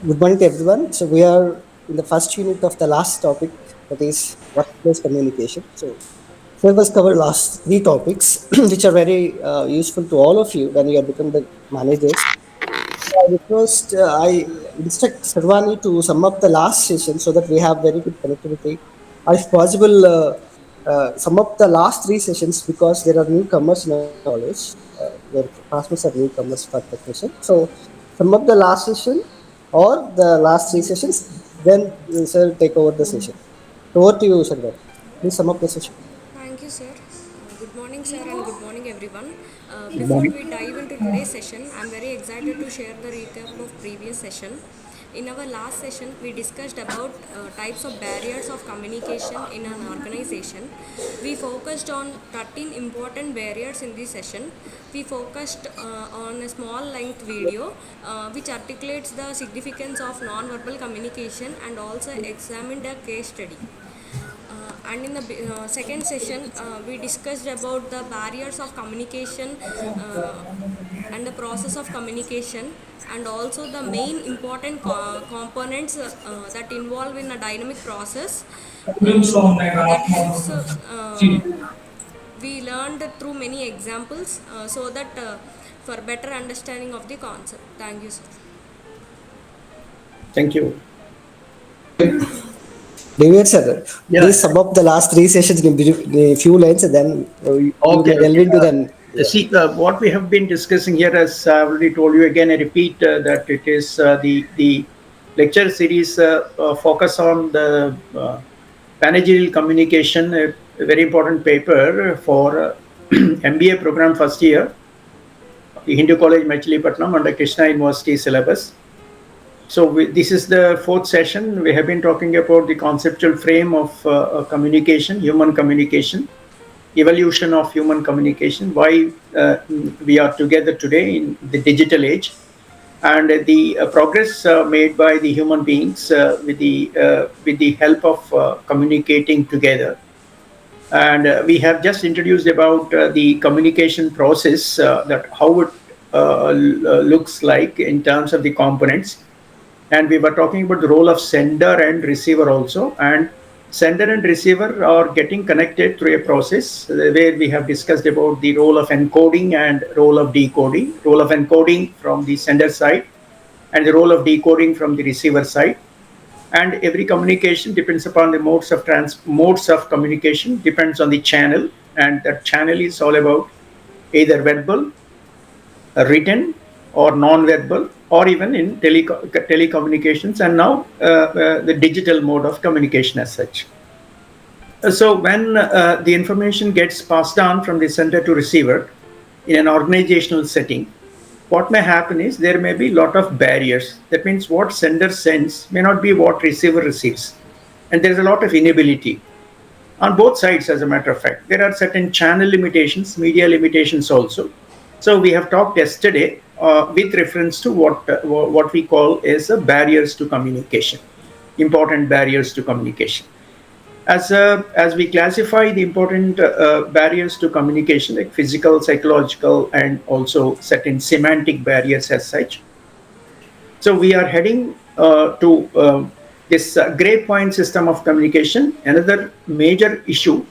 Good morning to everyone. So we are in the first unit of the last topic, that is workplace communication. So we must cover last three topics, which are very useful to all of you when you are become the managers. I instruct Sarvani to sum up the last session so that we have very good connectivity. Or if possible, sum up the last three sessions because there are newcomers in our college. Their classmates are newcomers for technician. So sum up the last session or the last three sessions, then sir take over the session. So over to you, Sarvani. Please sum up the session. Thank you, sir. Good morning, sir, and good morning, everyone. Good Before morning. we dive into today's session, I'm very excited to share the recap of previous session. In our last session, we discussed about types of barriers of communication in an organization. We focused on 13 important barriers in this session. We focused on a small length video which articulates the significance of non-verbal communication and also examined a case study. And in the second session, we discussed about the barriers of communication and the process of communication, and also the main important components that involve in a dynamic process that helps we learned through many examples so that for better understanding of the concept. Thank you, sir. Thank you. David sir, Yeah. please sum up the last three sessions in a few lines and then you Okay. may delve Okay. into them. Yeah. See, what we have been discussing here, as I already told you again, I repeat that it is the lecture series focus on the managerial communication, a very important paper for MBA program first year, the Hindu College, Machilipatnam, under Krishna University syllabus. So this is the fourth session. We have been talking about the conceptual frame of communication, human communication, evolution of human communication, why we are together today in the digital age, and the progress made by the human beings with the help of communicating together. And we have just introduced about the communication process, that how it looks like in terms of the components, and we were talking about the role of sender and receiver also, and sender and receiver are getting connected through a process where we have discussed about the role of encoding and role of decoding, role of encoding from the sender side and the role of decoding from the receiver side. And every communication depends upon the modes of communication depends on the channel, and that channel is all about either verbal, written, or non-verbal, or even in telecommunications, and now the digital mode of communication as such. So when the information gets passed on from the sender to receiver in an organizational setting, what may happen is there may be a lot of barriers. That means what sender sends may not be what receiver receives, and there's a lot of inability on both sides. As a matter of fact, there are certain channel limitations, media limitations also. So we have talked yesterday with reference to what we call as barriers to communication, important barriers to communication. As we classify the important barriers to communication, like physical, psychological, and also certain semantic barriers as such. So we are heading to this gray point system of communication, another major issue,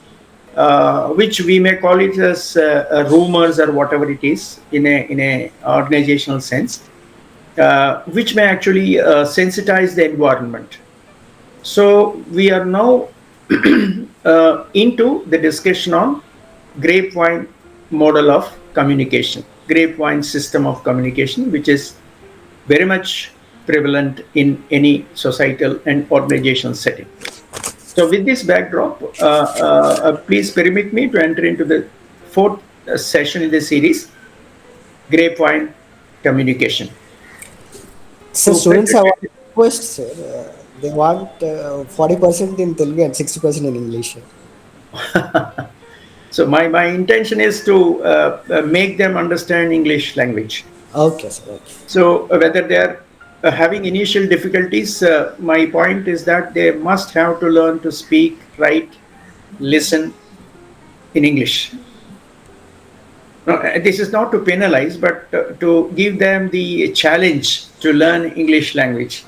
which we may call it as rumors or whatever it is in a organizational sense, which may actually sensitize the environment. So we are now into the discussion on grapevine model of communication, grapevine system of communication, which is very much prevalent in any societal and organizational setting. So, with this backdrop, please permit me to enter into the fourth session in the series, grapevine communication. So To students have one request, sir. They want 40% in Telugu and 60% in English. So my intention is to make them understand English language. Okay, sir. Okay. So whether they are having initial difficulties, my point is that they must have to learn to speak, write, listen in English. Now, this is not to penalize, but to give them the challenge to learn English language.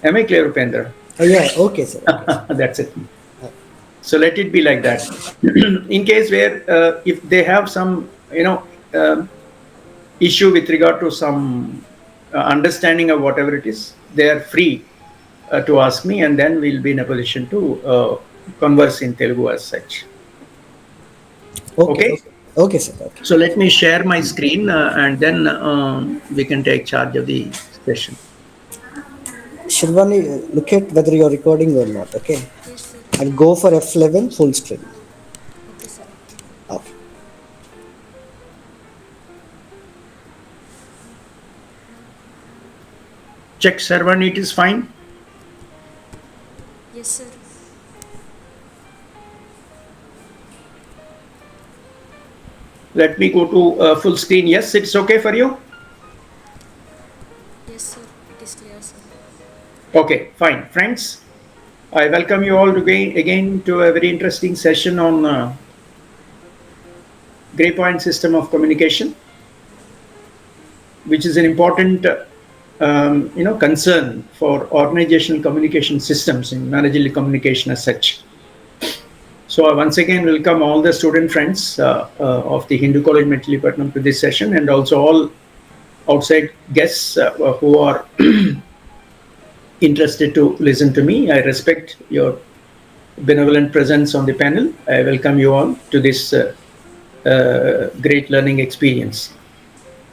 Am I clear, Upendra? Yeah, okay, sir. Okay, sir. That's it. So let it be like that. In case where if they have some, um issue with regard to some understanding of whatever it is, they are free to ask me, and then we'll be in a position to converse in Telugu as such. Okay, Okay. okay, okay, sir. Okay. So let me share my screen and then we can take charge of the session. Shirvani, look at whether you're recording or not. Okay, Yes, sir. and go for F11 full screen. Okay, sir. Okay. Okay. Check server, it is fine. Yes, sir. Let me go to full screen. Yes, it's okay for you. Yes, sir. It is clear, sir. Okay, fine. Friends, I welcome you all again to a very interesting session on Gray Point system of communication, which is an important concern for organizational communication systems in managerial communication as such. So I once again welcome all the student friends of the Hindu College Mechilipatnam to this session, and also all outside guests who are interested to listen to me. I respect your benevolent presence on the panel. I welcome you all to this great learning experience.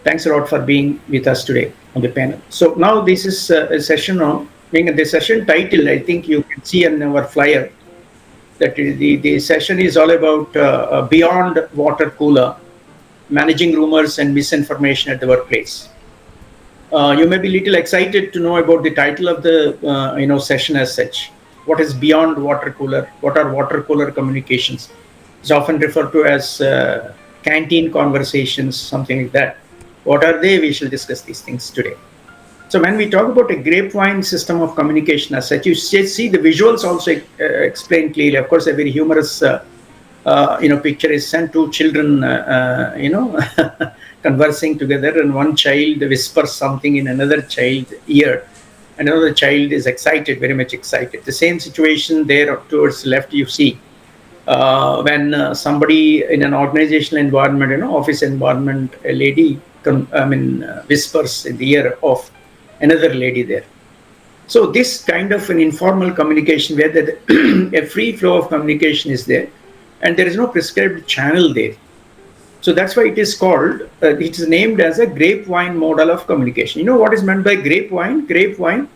Thanks a lot for being with us today on the panel. So now this is a session on, being the session title, I think you can see on our flyer, that the session is all about beyond water cooler, managing rumors and misinformation at the workplace. You may be a little excited to know about the title of the session as such. What is beyond water cooler? What are water cooler communications? It's often referred to as canteen conversations, something like that. What are they? We shall discuss these things today. So when we talk about a grapevine system of communication as such, you see the visuals also explain clearly. Of course, a very humorous picture is sent to children, conversing together, and one child whispers something in another child's ear. Another child is excited, very much excited. The same situation there towards the left you see when somebody in an organizational environment, office environment, a lady whispers in the ear of another lady there. So this kind of an informal communication where a free flow of communication is there, and there is no prescribed channel there. So that's why it is called, it is named as a grapevine model of communication. You know what is meant by grapevine? Grapevine,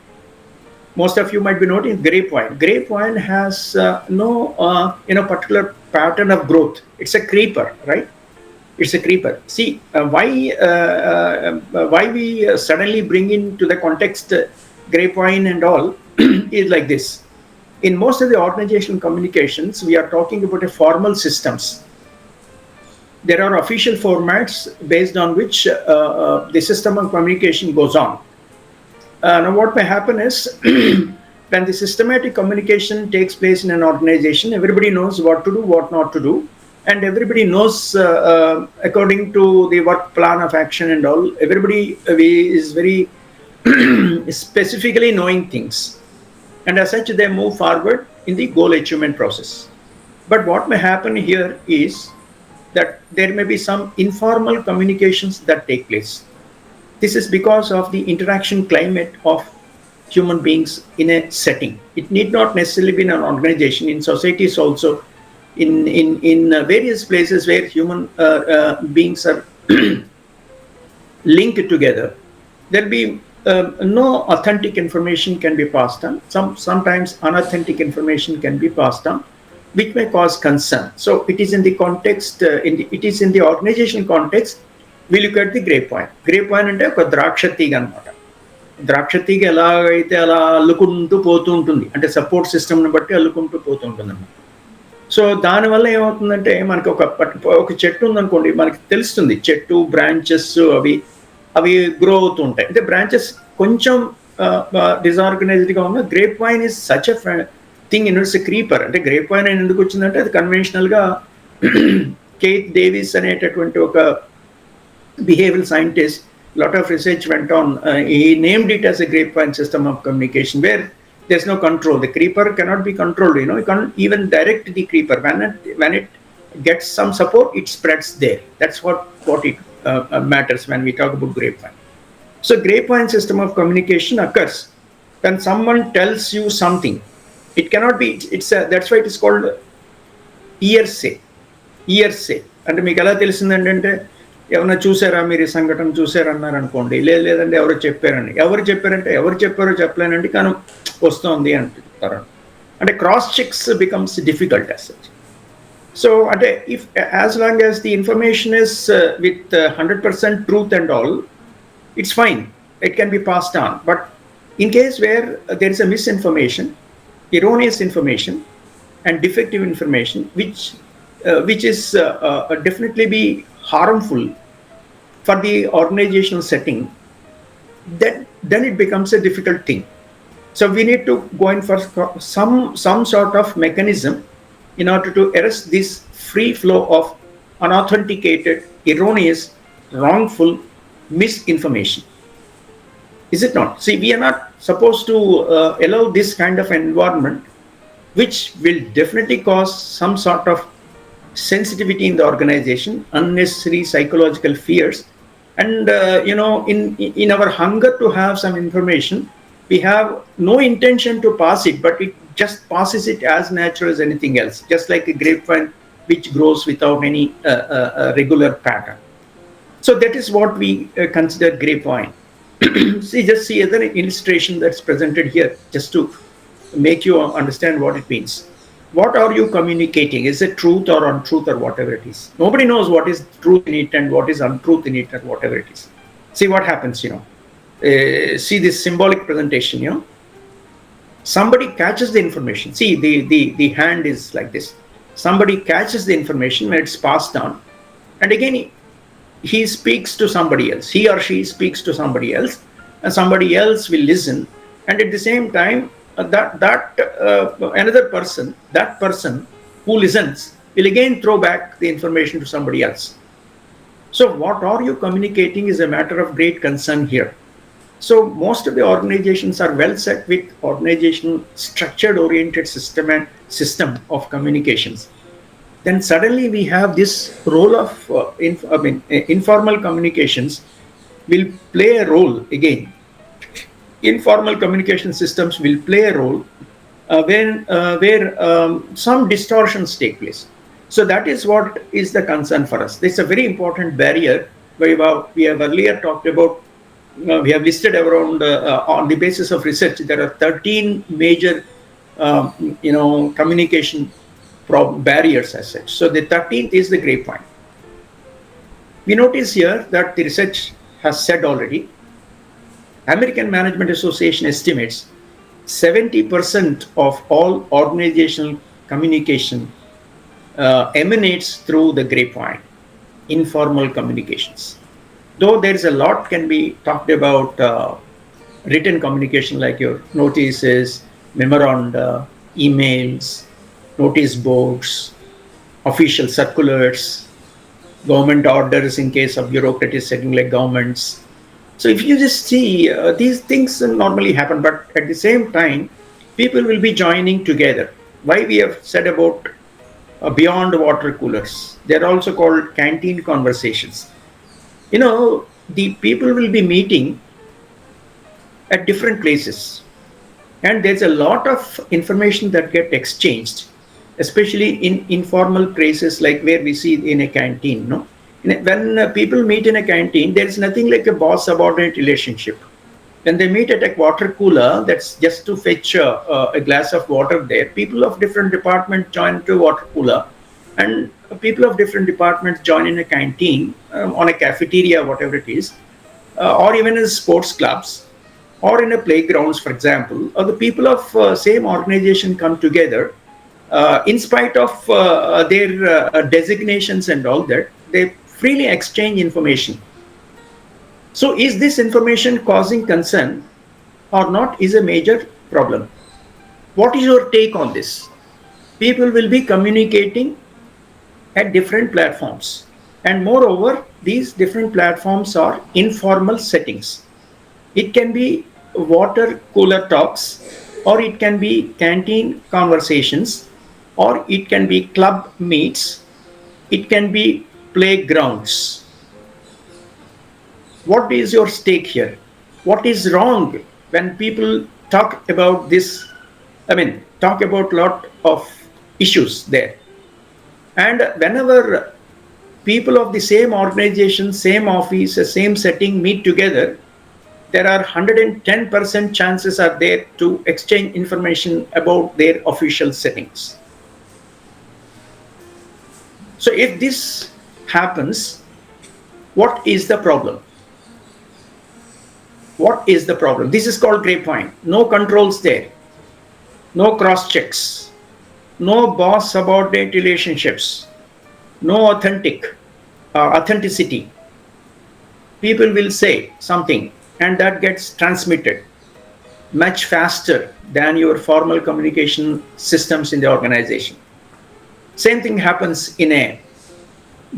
most of you might be noting grapevine. Grapevine has no particular pattern of growth. It's a creeper, right? It's a creeper. See, why we suddenly bring into the context grapevine and all is like this. In most of the organizational communications, we are talking about a formal systems. There are official formats based on which the system of communication goes on. Now, what may happen is when the systematic communication takes place in an organization, everybody knows what to do, what not to do, and everybody knows according to the work plan of action and all. Everybody is very specifically knowing things, and as such, they move forward in the goal achievement process. But what may happen here is that there may be some informal communications that take place. This is because of the interaction climate of human beings in a setting. It need not necessarily be in an organization. In societies also, in various places where human beings are linked together, there'll be no authentic information can be passed on. Sometimes unauthentic information can be passed on, which may cause concern. So it is in the context, it is in the organizational context. We look at the grapevine. Grapevine అంటే ఒక ద్రాక్ష తీగ అనమాట. ద్రాక్ష తీగ ఎలాగైతే అలా అల్లుకుంటూ పోతూ ఉంటుంది, అంటే సపోర్ట్ సిస్టమ్ని బట్టి అల్లుకుంటూ పోతూ ఉంటుంది అన్నమాట. సో దానివల్ల ఏమవుతుందంటే మనకి ఒక చెట్టు ఉందనుకోండి, మనకి తెలుస్తుంది చెట్టు బ్రాంచెస్ అవి గ్రో అవుతూ ఉంటాయి. అంటే బ్రాంచెస్ కొంచెం డిజార్గనైజ్డ్గా ఉన్న grape wine is such a thing in it's creeper. అంటే గ్రేప్ వైన్ అని ఎందుకు వచ్చిందంటే అది కన్వెన్షనల్గా కేత్ డేవిస్ అనేటటువంటి ఒక behavioural scientist lot of research went on. He named it as a grapevine system of communication where there's no control. The creeper cannot be controlled. You can't even direct the creeper. When it gets some support, it spreads there. That's what it matters when we talk about grapevine. So grapevine system of communication occurs when someone tells you something. It cannot be. That's why it is called hearsay. Hearsay. అంటే మీకు ఎలా తెలిసింది అంటే ఎవరైనా చూసారా మీరు ఈ సంఘటన చూసారన్నారు అనుకోండి, లేదంటే ఎవరు చెప్పారండి. ఎవరు చెప్పారో చెప్పలేనండి కానీ వస్తోంది అంటారు. అంటే cross checks becomes difficult as such. So అంటే if as long as the information is with 100% truth and all, it's fine. It can be passed on. But in case where there is a misinformation, erroneous information, and defective information, which is definitely be harmful for the organizational setting, then it becomes a difficult thing. So we need to go in for some sort of mechanism in order to arrest this free flow of unauthenticated, erroneous, wrongful misinformation. Is it not? See, we are not supposed to allow this kind of environment, which will definitely cause some sort of sensitivity in the organization, unnecessary psychological fears, and in our hunger to have some information, we have no intention to pass it, but it just passes it as natural as anything else, just like a grapevine which grows without any regular pattern. So that is what we consider grapevine. Just see other illustration that's presented here, just to make you understand what it means. What are you communicating? Is it truth or untruth or whatever it is? Nobody knows what is truth in it and what is untruth in it and whatever it is. See what happens, see this symbolic presentation, somebody catches the information. See, the hand is like this. Somebody catches the information when it's passed on, and again he speaks to somebody else. He or she speaks to somebody else, and somebody else will listen. And at the same time, another person, that person who listens, will again throw back the information to somebody else. So what are you communicating is a matter of great concern here. So most of the organizations are well set with organizational structured oriented system of communications. Then suddenly we have this role of informal communications will play a role again. Informal communication systems will play a role where some distortions take place. So that is what is the concern for us. It's a very important barrier. We have earlier talked about, we have listed around on the basis of research, there are 13 major communication barriers as such. So the 13th is the grapevine. We notice here that the research has said already, American Management Association estimates 70% of all organizational communication emanates through the grapevine, informal communications. Though there is a lot can be talked about written communication, like your notices, memoranda, emails, notice boards, official circulars, government orders in case of bureaucratic setting like governments. So if you just see, these things normally happen, but at the same time, people will be joining together. Why we have said about beyond water coolers. They're also called canteen conversations. The people will be meeting at different places, and there's a lot of information that get exchanged, especially in informal places like where we see in a canteen. When people meet in a canteen, there is nothing like a boss-subordinate relationship. When they meet at a water cooler, that's just to fetch a glass of water there, people of different departments join to water cooler, and people of different departments join in a canteen, on a cafeteria, whatever it is, or even in sports clubs, or in a playgrounds, for example, or the people of same organization come together, in spite of their designations and all that, they freely exchange information. So is this information causing concern or not is a major problem. What is your take on this? People will be communicating at different platforms. And moreover, these different platforms are informal settings. It can be water cooler talks, or it can be canteen conversations, or it can be club meets, it can be playgrounds. What is your stake here? What is wrong when people talk about this? I mean, talk about a lot of issues there. And whenever people of the same organization, same office, same setting meet together, there are 110% chances are there to exchange information about their official settings. So if this happens, what is the problem? What is the problem? This is called grapevine. No controls there, no cross checks, no boss subordinate relationships, no authenticity. People will say something and that gets transmitted much faster than your formal communication systems in the organization. Same thing happens in a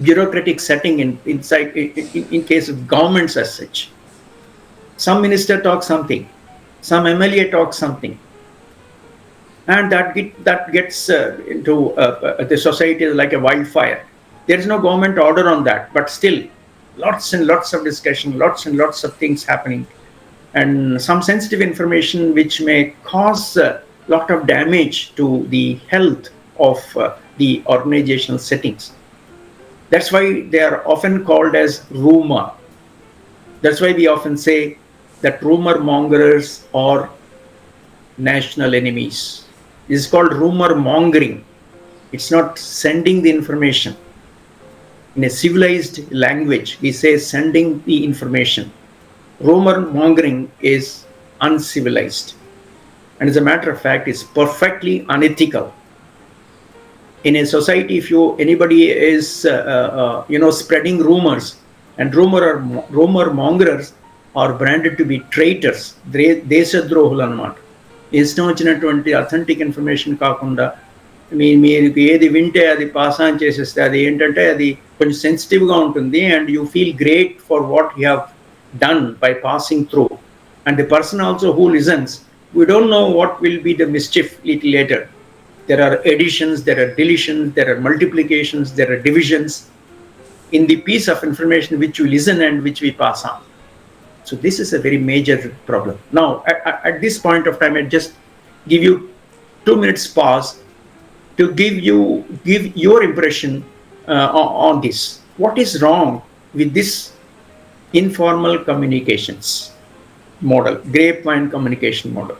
bureaucratic setting in case of governments as such. Some minister talks something, some MLA talks something, and that gets into the society like a wildfire. There is no government order on that, but still, lots and lots of discussion, lots and lots of things happening, and some sensitive information which may cause a lot of damage to the health of the organizational settings. That's why they are often called as rumor. That's why we often say that rumor mongers are national enemies. This is called rumor mongering. It's not sending the information. In a civilized language, we say sending the information. Rumor mongering is uncivilized. And as a matter of fact, it's perfectly unethical. In a society, if anybody is spreading rumors, and rumor mongers are branded to be traitors, దేశద్రోహులు అన్నమాట. ఇష్టం వచ్చినటువంటి authentic information కాకుండా మీకు ఏది వింటే అది pass on చేసేస్తే అది ఏంటంటే అది కొంచెం సెన్సిటివ్గా ఉంటుంది, and you feel great for what you have done by passing through. And the person also who listens, we don't know what will be the mischief little later. There are additions, there are deletions, there are multiplications, there are divisions in the piece of information which you listen and which we pass on. So this is a very major problem. Now, at this point of time, I just give you 2 minutes pause to give your impression on this. What is wrong with this informal communications model, grapevine communication model?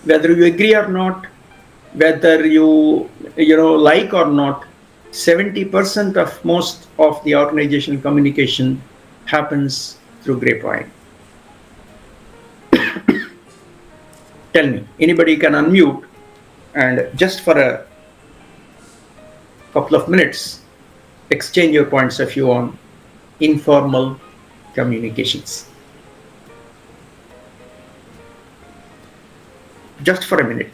Whether you agree or not, whether you like or not, 70% of most of the organizational communication happens through grapevine. Tell me, anybody can unmute and just for a couple of minutes exchange your points of view on informal communications. Just for a minute.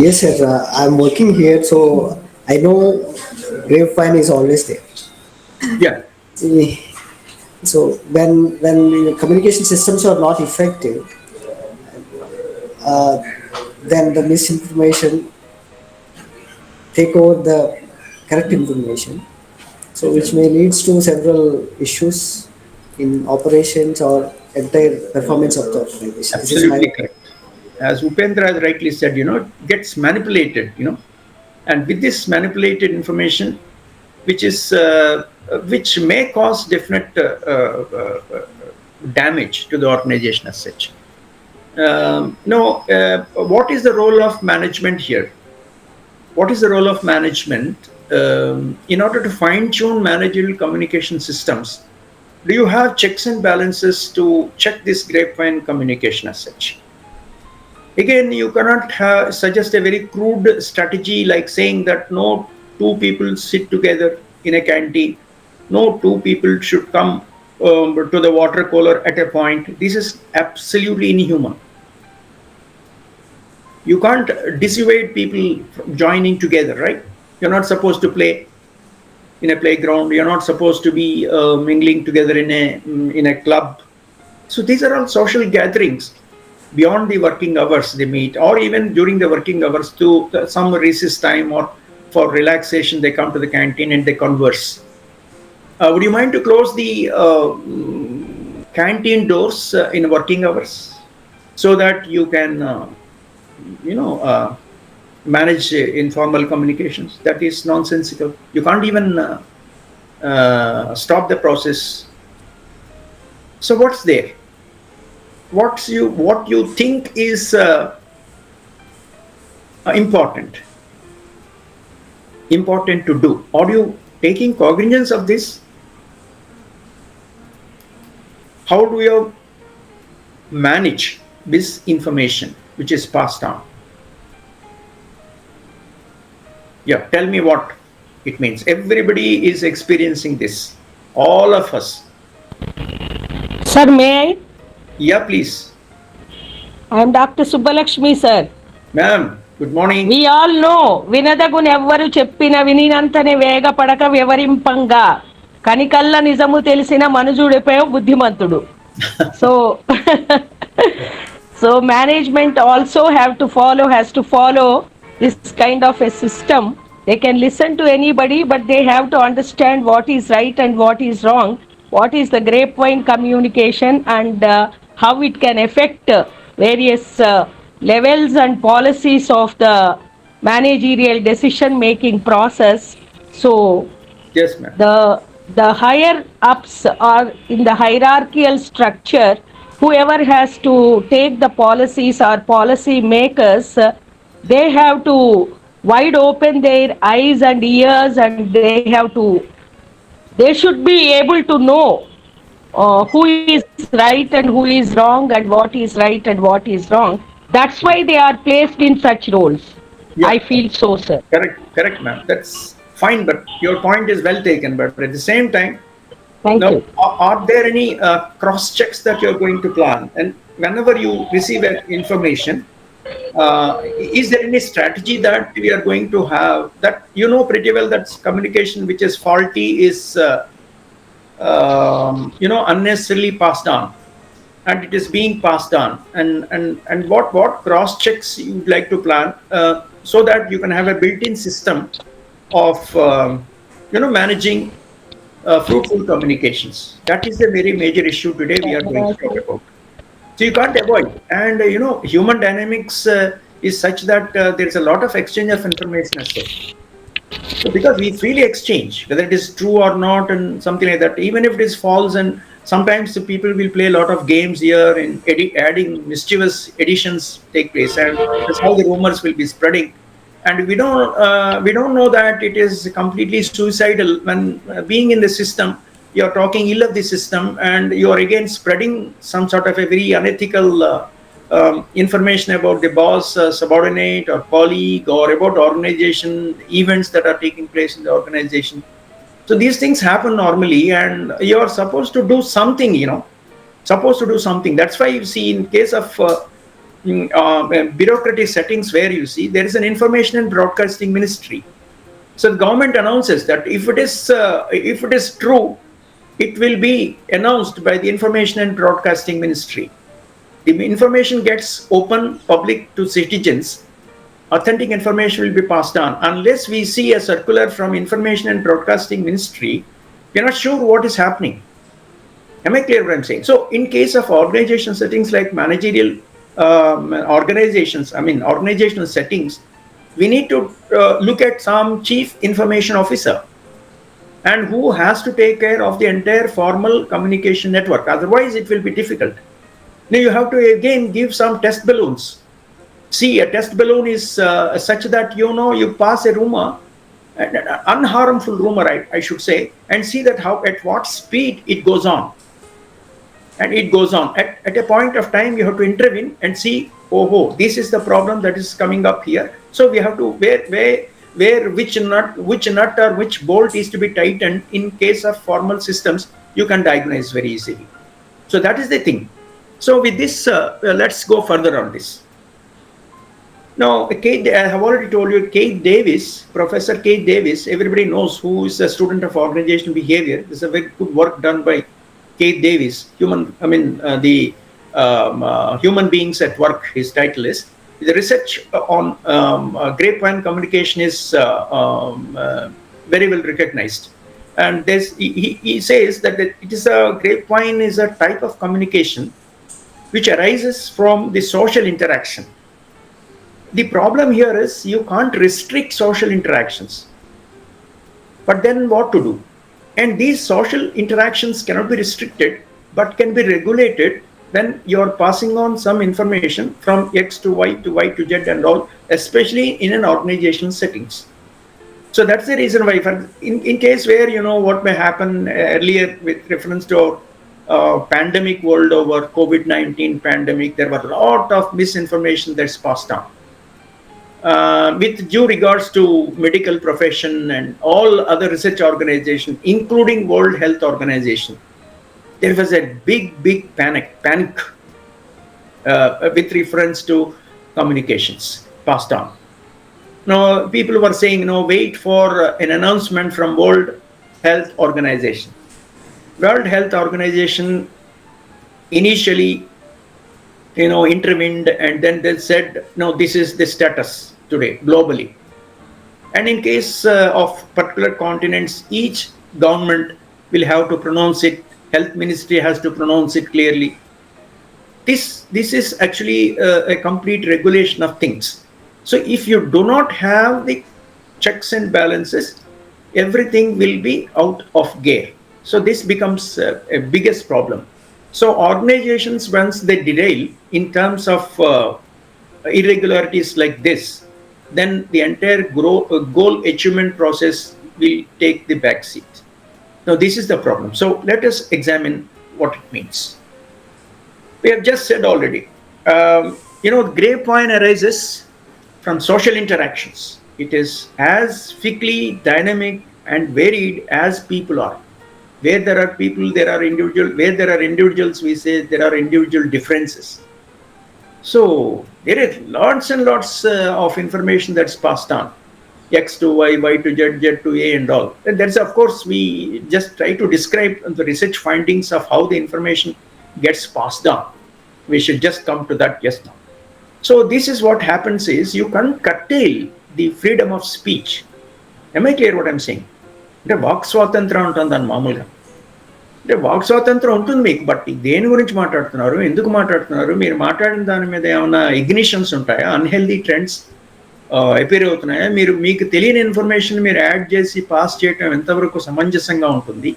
Yes, sir. I'm working here, so I know grapevine is always there. Yeah. So when communication systems are not effective, then the misinformation take over the correct information. So which may leads to several issues in operations or entire performance of the organization. Absolutely correct. As Upendra has rightly said, it gets manipulated, and with this manipulated information, which may cause definite damage to the organization as such. What is the role of management here? What is the role of management in order to fine-tune managerial communication systems? Do you have checks and balances to check this grapevine communication as such? Again, you cannot suggest a very crude strategy like saying that no two people sit together in a canteen, no two people should come to the water cooler at a point. This is absolutely inhuman. You can't dissuade people from joining together, right? You're not supposed to play in a playground. You're not supposed to be mingling together in a club. So these are all social gatherings. Beyond the working hours they meet, or even during the working hours to some recess time or for relaxation, they come to the canteen and they converse. Would you mind to close the canteen doors in working hours so that you can, you know, manage informal communications? That is nonsensical. You can't even stop the process. So what's there? What you think is important to do? Are you taking cognizance of this? How do you manage this information which is passed on? Yeah, tell me what it means. Everybody is experiencing this, all of us. Sir, may I? Yeah, please. I am Dr. Subbalakshmi, sir. Ma'am, good morning. We all know వినదగునెవ్వరు చెప్పిన వినినంతనే వేగపడక వివరింపంగా కనికల్ల నిజము తెలిసిన మనుజుడిపై బుద్ధిమంతుడు. So so management also has to follow this kind of a system. They can listen to anybody, but they have to understand what is right and what is wrong, what is the grapevine communication, and how it can affect various levels and policies of the managerial decision making process. So Yes, ma'am. the higher ups are in the hierarchical structure. Whoever has to take the policies or policy makers, they have to wide open their eyes and ears, and they should be able to know who is right and who is wrong, and what is right and what is wrong. That's why they are placed in such roles. I Yeah, feel so, sir. correct, ma'am. That's fine, but your point is well taken. But at the same time, Thank now, you. are there any cross checks that you're going to plan? And whenever you receive an information, is there any strategy that we are going to have that you know pretty well that communication which is faulty is unnecessarily passed on, and it is being passed on, and what cross checks you would like to plan so that you can have a built-in system of managing fruitful communications. That is the very major issue today we are going to talk about. So you can't avoid, and human dynamics is such that there is a lot of exchange of information as such. So because we freely exchange, whether it is true or not, and something like that, even if it is false, and sometimes the people will play a lot of games here and adding mischievous additions take place, and that's how the rumors will be spreading. And we don't know that it is completely suicidal when being in the system. You are talking ill of the system, and you are again spreading some sort of a very unethical information about the boss, subordinate, or colleague, or about organization events that are taking place in the organization. So these things happen normally, and you are supposed to do something. Supposed to do something. That's why you see in case of bureaucratic settings where you see there is an information and broadcasting ministry. So the government announces that if it is true, it will be announced by the information and broadcasting ministry. The information gets open public to citizens. Authentic information will be passed on. Unless we see a circular from information and broadcasting ministry, we're not sure what is happening. Am I clear what I'm saying? So in case of organization settings like managerial organizational settings, we need to look at some chief information officer, and who has to take care of the entire formal communication network. Otherwise, it will be difficult. Now you have to again give some test balloons. See, a test balloon is such that you pass a rumor, an unharmful rumor, I should say, and see that at what speed it goes on. And it goes on. At a point of time, you have to intervene and see, this is the problem that is coming up here. So we have to where which nut or which bolt is to be tightened. In case of formal systems, you can diagnose very easily. So that is the thing. So with this, let's go further on this. Now, I have already told you, Kate Davis, Professor Kate Davis, everybody knows who is a student of organizational behavior. This is a very good work done by Kate Davis, the human beings at work, his title is. The research on grapevine communication is very well recognized. And he says that it is a grapevine is a type of communication which arises from the social interaction. The problem here is you can't restrict social interactions. But then what to do? And these social interactions cannot be restricted, but can be regulated when you're passing on some information from X to Y to Z and all, especially in an organizational settings. So that's the reason why, in case where, what may happen earlier with reference to our pandemic world over COVID-19 pandemic, there were a lot of misinformation that's passed on. With due regards to medical profession and all other research organizations, including World Health Organization, there was a big panic with reference to communications passed on. Now, people were saying, wait for an announcement from World Health Organization. World Health Organization initially intervened, and then they said, no, this is the status today globally. And in case of particular continents, each government will have to pronounce it. Health Ministry has to pronounce it clearly. This is actually a complete regulation of things. So if you do not have the checks and balances, everything will be out of gear. So this becomes a biggest problem. So organizations, once they derail in terms of irregularities like this, then the entire goal achievement process will take the back seat. Now, this is the problem. So let us examine what it means. We have just said already, grapevine arises from social interactions. It is as fickly dynamic and varied as people are. Where there are people, there are individuals. Where there are individuals, we say there are individual differences. So there are lots and lots of information that's passed on. X to Y, Y to Z, Z to A and all. And that's, of course, we just try to describe the research findings of how the information gets passed on. We should just come to that just now. So this is what happens is you can't curtail the freedom of speech. Am I clear what I'm saying? అంటే walk స్వాతంత్రం ఉంటుందని మామూలుగా, అంటే walk స్వాతంత్రం ఉంటుంది మీకు, but దేని గురించి మాట్లాడుతున్నారు, ఎందుకు మాట్లాడుతున్నారు, మీరు మాట్లాడిన దాని మీద ఏమైనా ఇగ్నిషన్స్ ఉంటాయా, అన్హెల్దీ ట్రెండ్స్ అపీర్ అవుతున్నాయా, మీకు తెలియని ఇన్ఫర్మేషన్ మీరు యాడ్ చేసి పాస్ చేయటం ఎంతవరకు సమంజసంగా ఉంటుంది.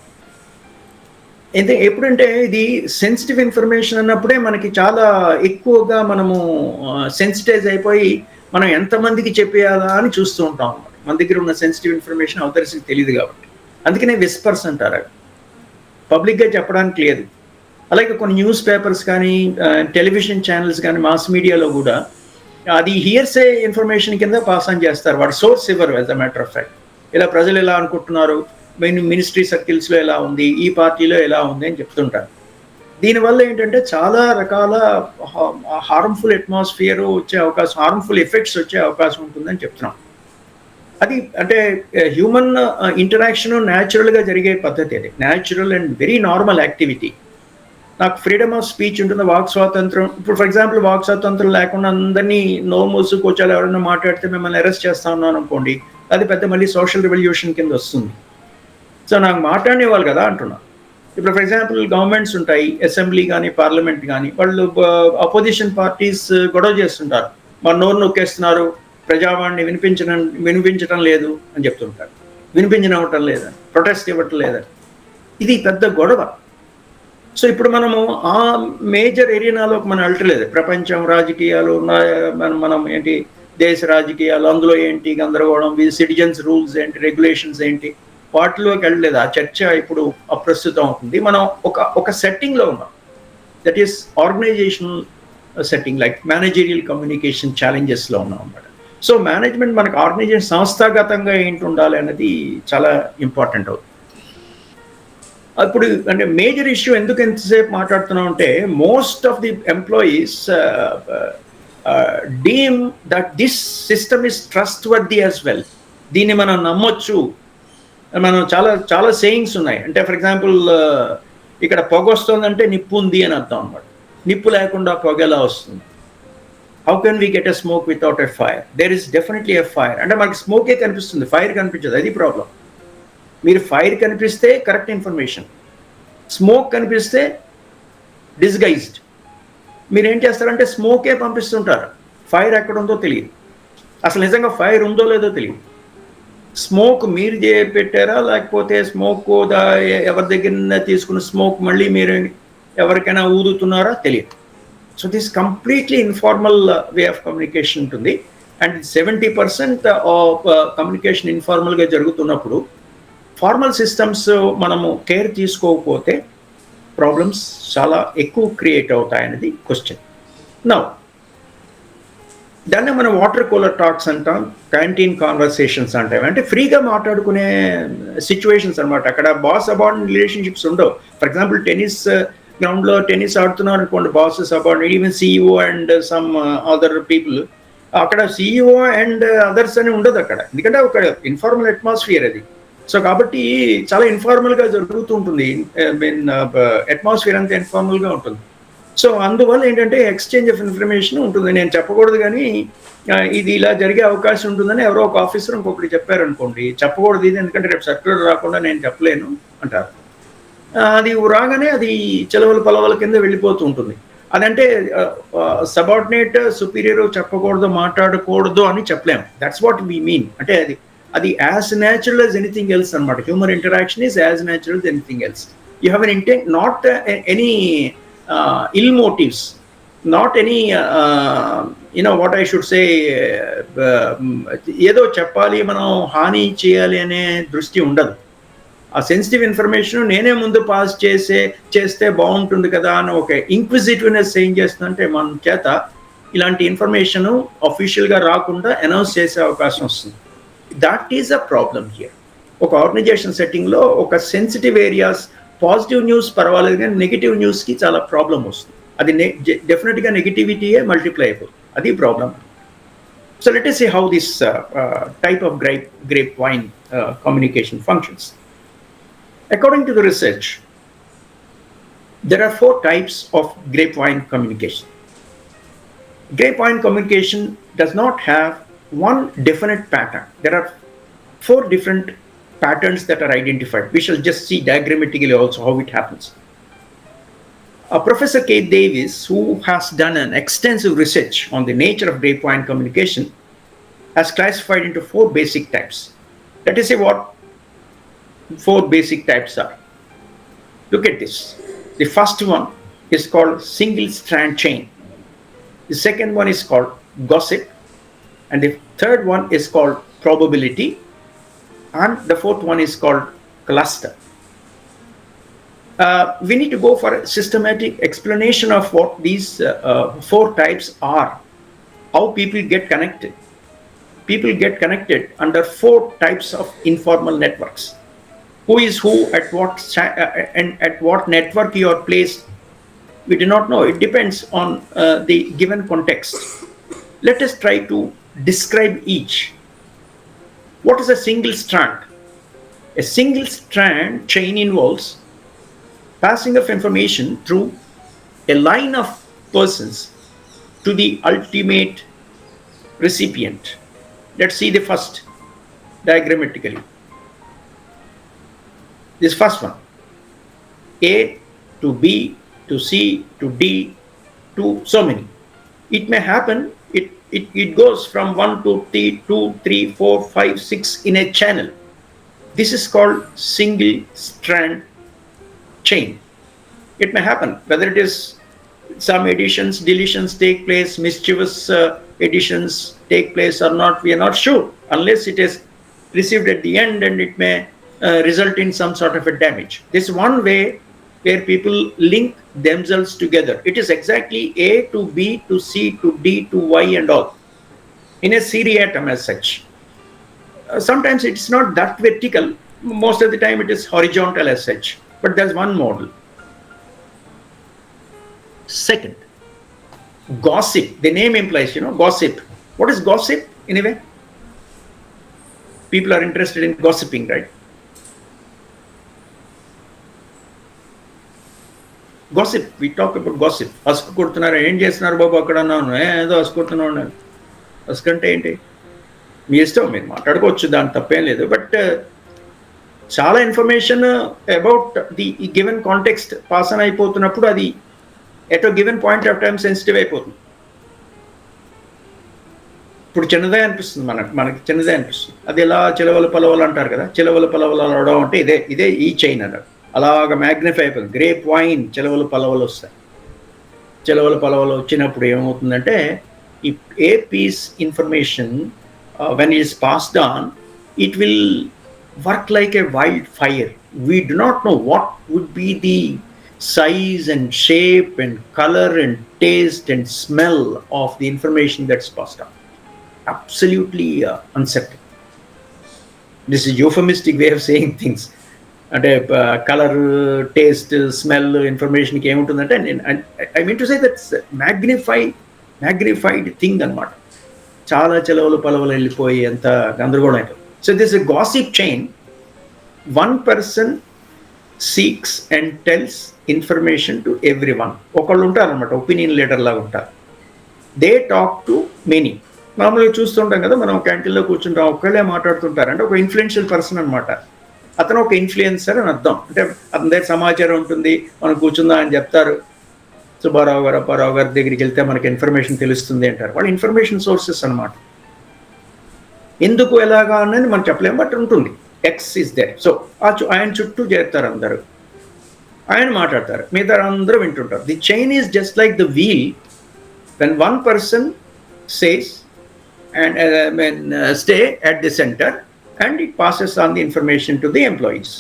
అయితే ఎప్పుడంటే ఇది సెన్సిటివ్ ఇన్ఫర్మేషన్ అన్నప్పుడే మనకి చాలా ఎక్కువగా మనము సెన్సిటైజ్ అయిపోయి మనం ఎంతమందికి చెప్పేయాలా అని చూస్తూ ఉంటాం అన్నమాట. మన దగ్గర ఉన్న సెన్సిటివ్ ఇన్ఫర్మేషన్ అవతరిసి తెలియదు కాబట్టి, అందుకనే విస్పర్స్ అంటారు, అవి పబ్లిక్గా చెప్పడానికి లేదు. అలాగే కొన్ని న్యూస్ పేపర్స్ కానీ టెలివిజన్ ఛానల్స్ కానీ మాస్ మీడియాలో కూడా అది హియర్సే ఇన్ఫర్మేషన్ కింద పాస్ ఆన్ చేస్తారు. వాడు సోర్స్ ఇవ్వరు. As a matter of fact, ఇలా ప్రజలు ఎలా అనుకుంటున్నారు, మినిస్ట్రీ సర్కిల్స్లో ఎలా ఉంది, ఈ పార్టీలో ఎలా ఉంది అని చెప్తుంటారు. దీనివల్ల ఏంటంటే చాలా రకాల హార్మ్ఫుల్ అట్మాస్ఫియర్ వచ్చే అవకాశం, హార్మ్ఫుల్ ఎఫెక్ట్స్ వచ్చే అవకాశం ఉంటుందని చెప్తున్నాం. అది అంటే హ్యూమన్ ఇంటరాక్షన్ న్యాచురల్గా జరిగే పద్ధతి, అది natural and very normal activity. నాకు ఫ్రీడమ్ ఆఫ్ స్పీచ్ ఉంటుంది, వాక్ స్వాతంత్రం. ఇప్పుడు ఫర్ ఎగ్జాంపుల్ వాక్ స్వాతంత్రం లేకుండా అందరినీ నోరు మూసుకొచ్చాలు ఎవరైనా మాట్లాడితే మిమ్మల్ని అరెస్ట్ చేస్తా ఉన్నాను అనుకోండి, అది పెద్ద మళ్ళీ సోషల్ రెవల్యూషన్ కింద వస్తుంది. సో నాకు మాట్లాడేవాళ్ళు కదా అంటున్నా. ఇప్పుడు ఫర్ ఎగ్జాంపుల్ గవర్నమెంట్స్ ఉంటాయి, అసెంబ్లీ కానీ పార్లమెంట్ కానీ, వాళ్ళు అపోజిషన్ పార్టీస్ గొడవ చేస్తుంటారు, మా నోరు నొక్కేస్తున్నారు, ప్రజావాణిని వినిపించడం లేదు అని చెప్తుంటారు, వినిపించనివ్వటం లేదని, ప్రొటెస్ట్ ఇవ్వటం లేదని. ఇది పెద్ద గొడవ. సో ఇప్పుడు మనము ఆ మేజర్ ఏరియాలోకి మనం వెళ్ళట్లేదు. ప్రపంచం రాజకీయాలు, మనం ఏంటి దేశ రాజకీయాలు, అందులో ఏంటి గందరగోళం, సిటిజన్స్ రూల్స్ ఏంటి, రెగ్యులేషన్స్ ఏంటి, వాటిలోకి వెళ్ళలేదు. ఆ చర్చ ఇప్పుడు అప్రస్తుతం అవుతుంది. మనం ఒక సెట్టింగ్లో ఉన్నాం, that is organizational setting, like managerial communication ఛాలెంజెస్లో ఉన్నాం అన్నమాట. సో మేనేజ్మెంట్ మనకు ఆర్గనైజేషన్ సంస్థాగతంగా ఏంటి ఉండాలి అన్నది చాలా ఇంపార్టెంట్ అవుతుంది. ఇప్పుడు అంటే మేజర్ ఇష్యూ ఎందుకు ఎంతసేపు మాట్లాడుతున్నాం అంటే, most of the employees deem that this system is trustworthy as well. దీన్ని మనం నమ్మొచ్చు. మనం చాలా చాలా సేయింగ్స్ ఉన్నాయి. అంటే ఫర్ ఎగ్జాంపుల్ ఇక్కడ పొగ వస్తుందంటే నిప్పు ఉంది అని అర్థం అనమాట. నిప్పు లేకుండా పొగ ఎలా వస్తుంది? How can we get a smoke without a fire? There is definitely a fire. అంటే మనకి స్మోకే కనిపిస్తుంది, ఫైర్ కనిపించదు. అది ప్రాబ్లం. మీరు ఫైర్ కనిపిస్తే కరెక్ట్ ఇన్ఫర్మేషన్, స్మోక్ కనిపిస్తే డిస్గైజ్డ్. మీరు ఏం చేస్తారంటే స్మోకే పంపిస్తుంటారు, ఫైర్ ఎక్కడ ఉందో తెలియదు, అసలు నిజంగా ఫైర్ ఉందో లేదో తెలియదు. స్మోక్ మీరు పెట్టారా లేకపోతే స్మోక్ ఎవరి దగ్గర తీసుకున్న స్మోక్ మళ్ళీ మీరు ఎవరికైనా ఊదుతున్నారా తెలియదు. So this completely informal way of communication ఉంటుంది. అండ్ 70% ఆఫ్ కమ్యూనికేషన్ ఇన్ఫార్మల్గా జరుగుతున్నప్పుడు ఫార్మల్ సిస్టమ్స్ మనము కేర్ తీసుకోకపోతే ప్రాబ్లమ్స్ చాలా ఎక్కువ క్రియేట్ అవుతాయనేది క్వశ్చన్. నౌ దాన్ని మనం వాటర్ కూలర్ టాక్స్ అంటాం, క్యాంటీన్ కాన్వర్సేషన్స్ అంటాం. అంటే ఫ్రీగా మాట్లాడుకునే సిచ్యువేషన్స్ అనమాట. అక్కడ బాస్ అబార్డినేట్ రిలేషన్షిప్స్ ఉండవు. ఫర్ ఎగ్జాంపుల్ టెన్నిస్ గ్రౌండ్లో టెన్నిస్ ఆడుతున్నారు అనుకోండి, boss subordinate, even CEO and some other people. అక్కడ సిఇఓ అండ్ అదర్స్ అని ఉండదు అక్కడ, ఎందుకంటే ఒక ఇన్ఫార్మల్ అట్మాస్ఫియర్ అది. సో కాబట్టి చాలా ఇన్ఫార్మల్గా జరుగుతూ ఉంటుంది. మీన్ అట్మాస్ఫియర్ అంతా ఇన్ఫార్మల్గా ఉంటుంది. సో అందువల్ల ఏంటంటే ఎక్స్చేంజ్ ఆఫ్ ఇన్ఫర్మేషన్ ఉంటుంది. నేను చెప్పకూడదు కానీ ఇది ఇలా జరిగే అవకాశం ఉంటుందని ఎవరో ఒక ఆఫీసర్ ఇంకొకటి చెప్పారనుకోండి, చెప్పకూడదు ఇది, ఎందుకంటే రేపు సర్క్యులర్ రాకుండా నేను చెప్పలేను అంటారు. అది రాగానే అది చెలవల పొలవల కింద వెళ్ళిపోతూ ఉంటుంది. అదంటే సబార్డినేట్ సుపీరియర్ చెప్పకూడదు, మాట్లాడకూడదు అని చెప్పలేము. That's what we mean. అంటే అది as natural as anything else అనమాట. Human interaction is as natural as anything else. You have an intent, not any ill motives, not any what I should say, ఏదో చెప్పాలి మనం హాని చేయాలి అనే దృష్టి ఉండదు. ఆ సెన్సిటివ్ ఇన్ఫర్మేషన్ నేనే ముందు పాస్ చేస్తే బాగుంటుంది కదా అని ఒక ఇంక్విజిటివ్నెస్ ఏం చేస్తుందంటే మన చేత ఇలాంటి ఇన్ఫర్మేషన్ అఫీషియల్గా రాకుండా అనౌన్స్ చేసే అవకాశం వస్తుంది. That is a problem here. ఒక ఆర్గనైజేషన్ సెట్టింగ్లో ఒక సెన్సిటివ్ ఏరియాస్, పాజిటివ్ న్యూస్ పర్వాలేదు కానీ నెగిటివ్ న్యూస్కి చాలా ప్రాబ్లం వస్తుంది. అది డెఫినెట్గా నెగిటివిటీయే మల్టిప్లై అయిపోతుంది, అది problem. So let us see how this type of grapevine communication functions. According to the research, there are 4 types of grapevine communication. Grapevine communication does not have one definite pattern. There are 4 different patterns that are identified. We shall just see diagrammatically also how it happens. Professor Kate Davis, who has done an extensive research on the nature of grapevine communication, has classified into 4 basic types. Let us see what 4 basic types are. Look at this. The first one is called single strand chain. The second one is called gossip. And the third one is called probability. And the fourth one is called cluster. We need to go for a systematic explanation of what these 4 types are, how people get connected. People get connected under 4 types of informal networks. Who is who and at what network you are placed, we do not know. It depends on the given context. Let us try to describe each. What is a single strand? A single strand chain involves passing of information through a line of persons to the ultimate recipient. Let's see the first diagrammatically. This first one, A to B to C to D to so many. It may happen, it goes from 1 to 2, 3, 4, 5, 6 in a channel. This is called single strand chain. It may happen, whether it is some additions, deletions take place, mischievous additions take place or not, we are not sure, unless it is received at the end and it may result in some sort of a damage. This is one way where people link themselves together. It is exactly A to B to C to D to Y and all in a seriatim as such. Sometimes it's not that vertical. Most of the time it is horizontal as such. But there's one model. Second, Gossip, the name implies, gossip. What is gossip in a way? People are interested in gossiping, right? Gossip, we talk about gossip. అసుకు కొడుతున్నారు, ఏం చేస్తున్నారు బాబు అక్కడ అన్నాను, ఏదో అసుకు కొడుతున్నాను. అసుకు అంటే ఏంటి? మీ ఇష్టం, మీరు మాట్లాడుకోవచ్చు, దాని తప్పేం లేదు. బట్ చాలా information about the given context pass అని అయిపోతున్నప్పుడు అది at given point of time sensitive అయిపోతుంది. ఇప్పుడు చిన్నదే అనిపిస్తుంది, మనకి చిన్నదే అనిపిస్తుంది. అది ఎలా చిలవలు పలవలు అంటారు కదా, చిలవలు పలవలు అనడం అంటే ఇదే ఈ చైన్ అన్నారు. అలాగ మ్యాగ్నిఫై అయిపోతుంది. గ్రేప్ వైన్ చిలవలు పలవలు వస్తాయి. చిలవలు పలవలు వచ్చినప్పుడు ఏమవుతుందంటే, a piece information when is passed on, it will work like a wildfire. We do not know what would be the size and shape and color and taste and smell of the information that's passed on. Absolutely uncertain. This is euphemistic way of saying things. అంటే colour, taste, smell ఇన్ఫర్మేషన్కి ఏముంటుందంటే, I mean to say that's magnified thing అనమాట. చాలా చెలవలు పలవలు వెళ్ళిపోయి అంత గందరగోళం అయిపోతుంది. So this is a gossip chain. One person seeks and tells information to everyone. ఒకళ్ళు ఉంటారు అనమాట, ఒపీనియన్ లీడర్ లాగా ఉంటారు. They talk to many. మామూలుగా చూస్తుంటాం కదా, మనం క్యాంటీన్లో కూర్చుంటాం, ఒక్కళ్ళే మాట్లాడుతుంటారు. అంటే ఒక ఇన్ఫ్లుయెన్షియల్ పర్సన్ అనమాట. అతను ఒక ఇన్ఫ్లుయెన్సర్ అని అర్థం. అంటే అతని దగ్గర సమాచారం ఉంటుంది, మనం కూర్చుందాం అని చెప్తారు. సుబ్బారావు గారు, అప్పారావు గారి దగ్గరికి వెళ్తే మనకి ఇన్ఫర్మేషన్ తెలుస్తుంది అంటారు. వాళ్ళు ఇన్ఫర్మేషన్ సోర్సెస్ అనమాట. ఎందుకు ఎలాగా అనేది మనం చెప్పలేము, బట్ ఉంటుంది. X is there. సో ఆయన చుట్టూ చేరుతారు అందరూ, ఆయన మాట్లాడతారు, మిగతా అందరూ వింటుంటారు. The chain is just like the wheel. When one person says and stay at the center and it passes on the information to the employees.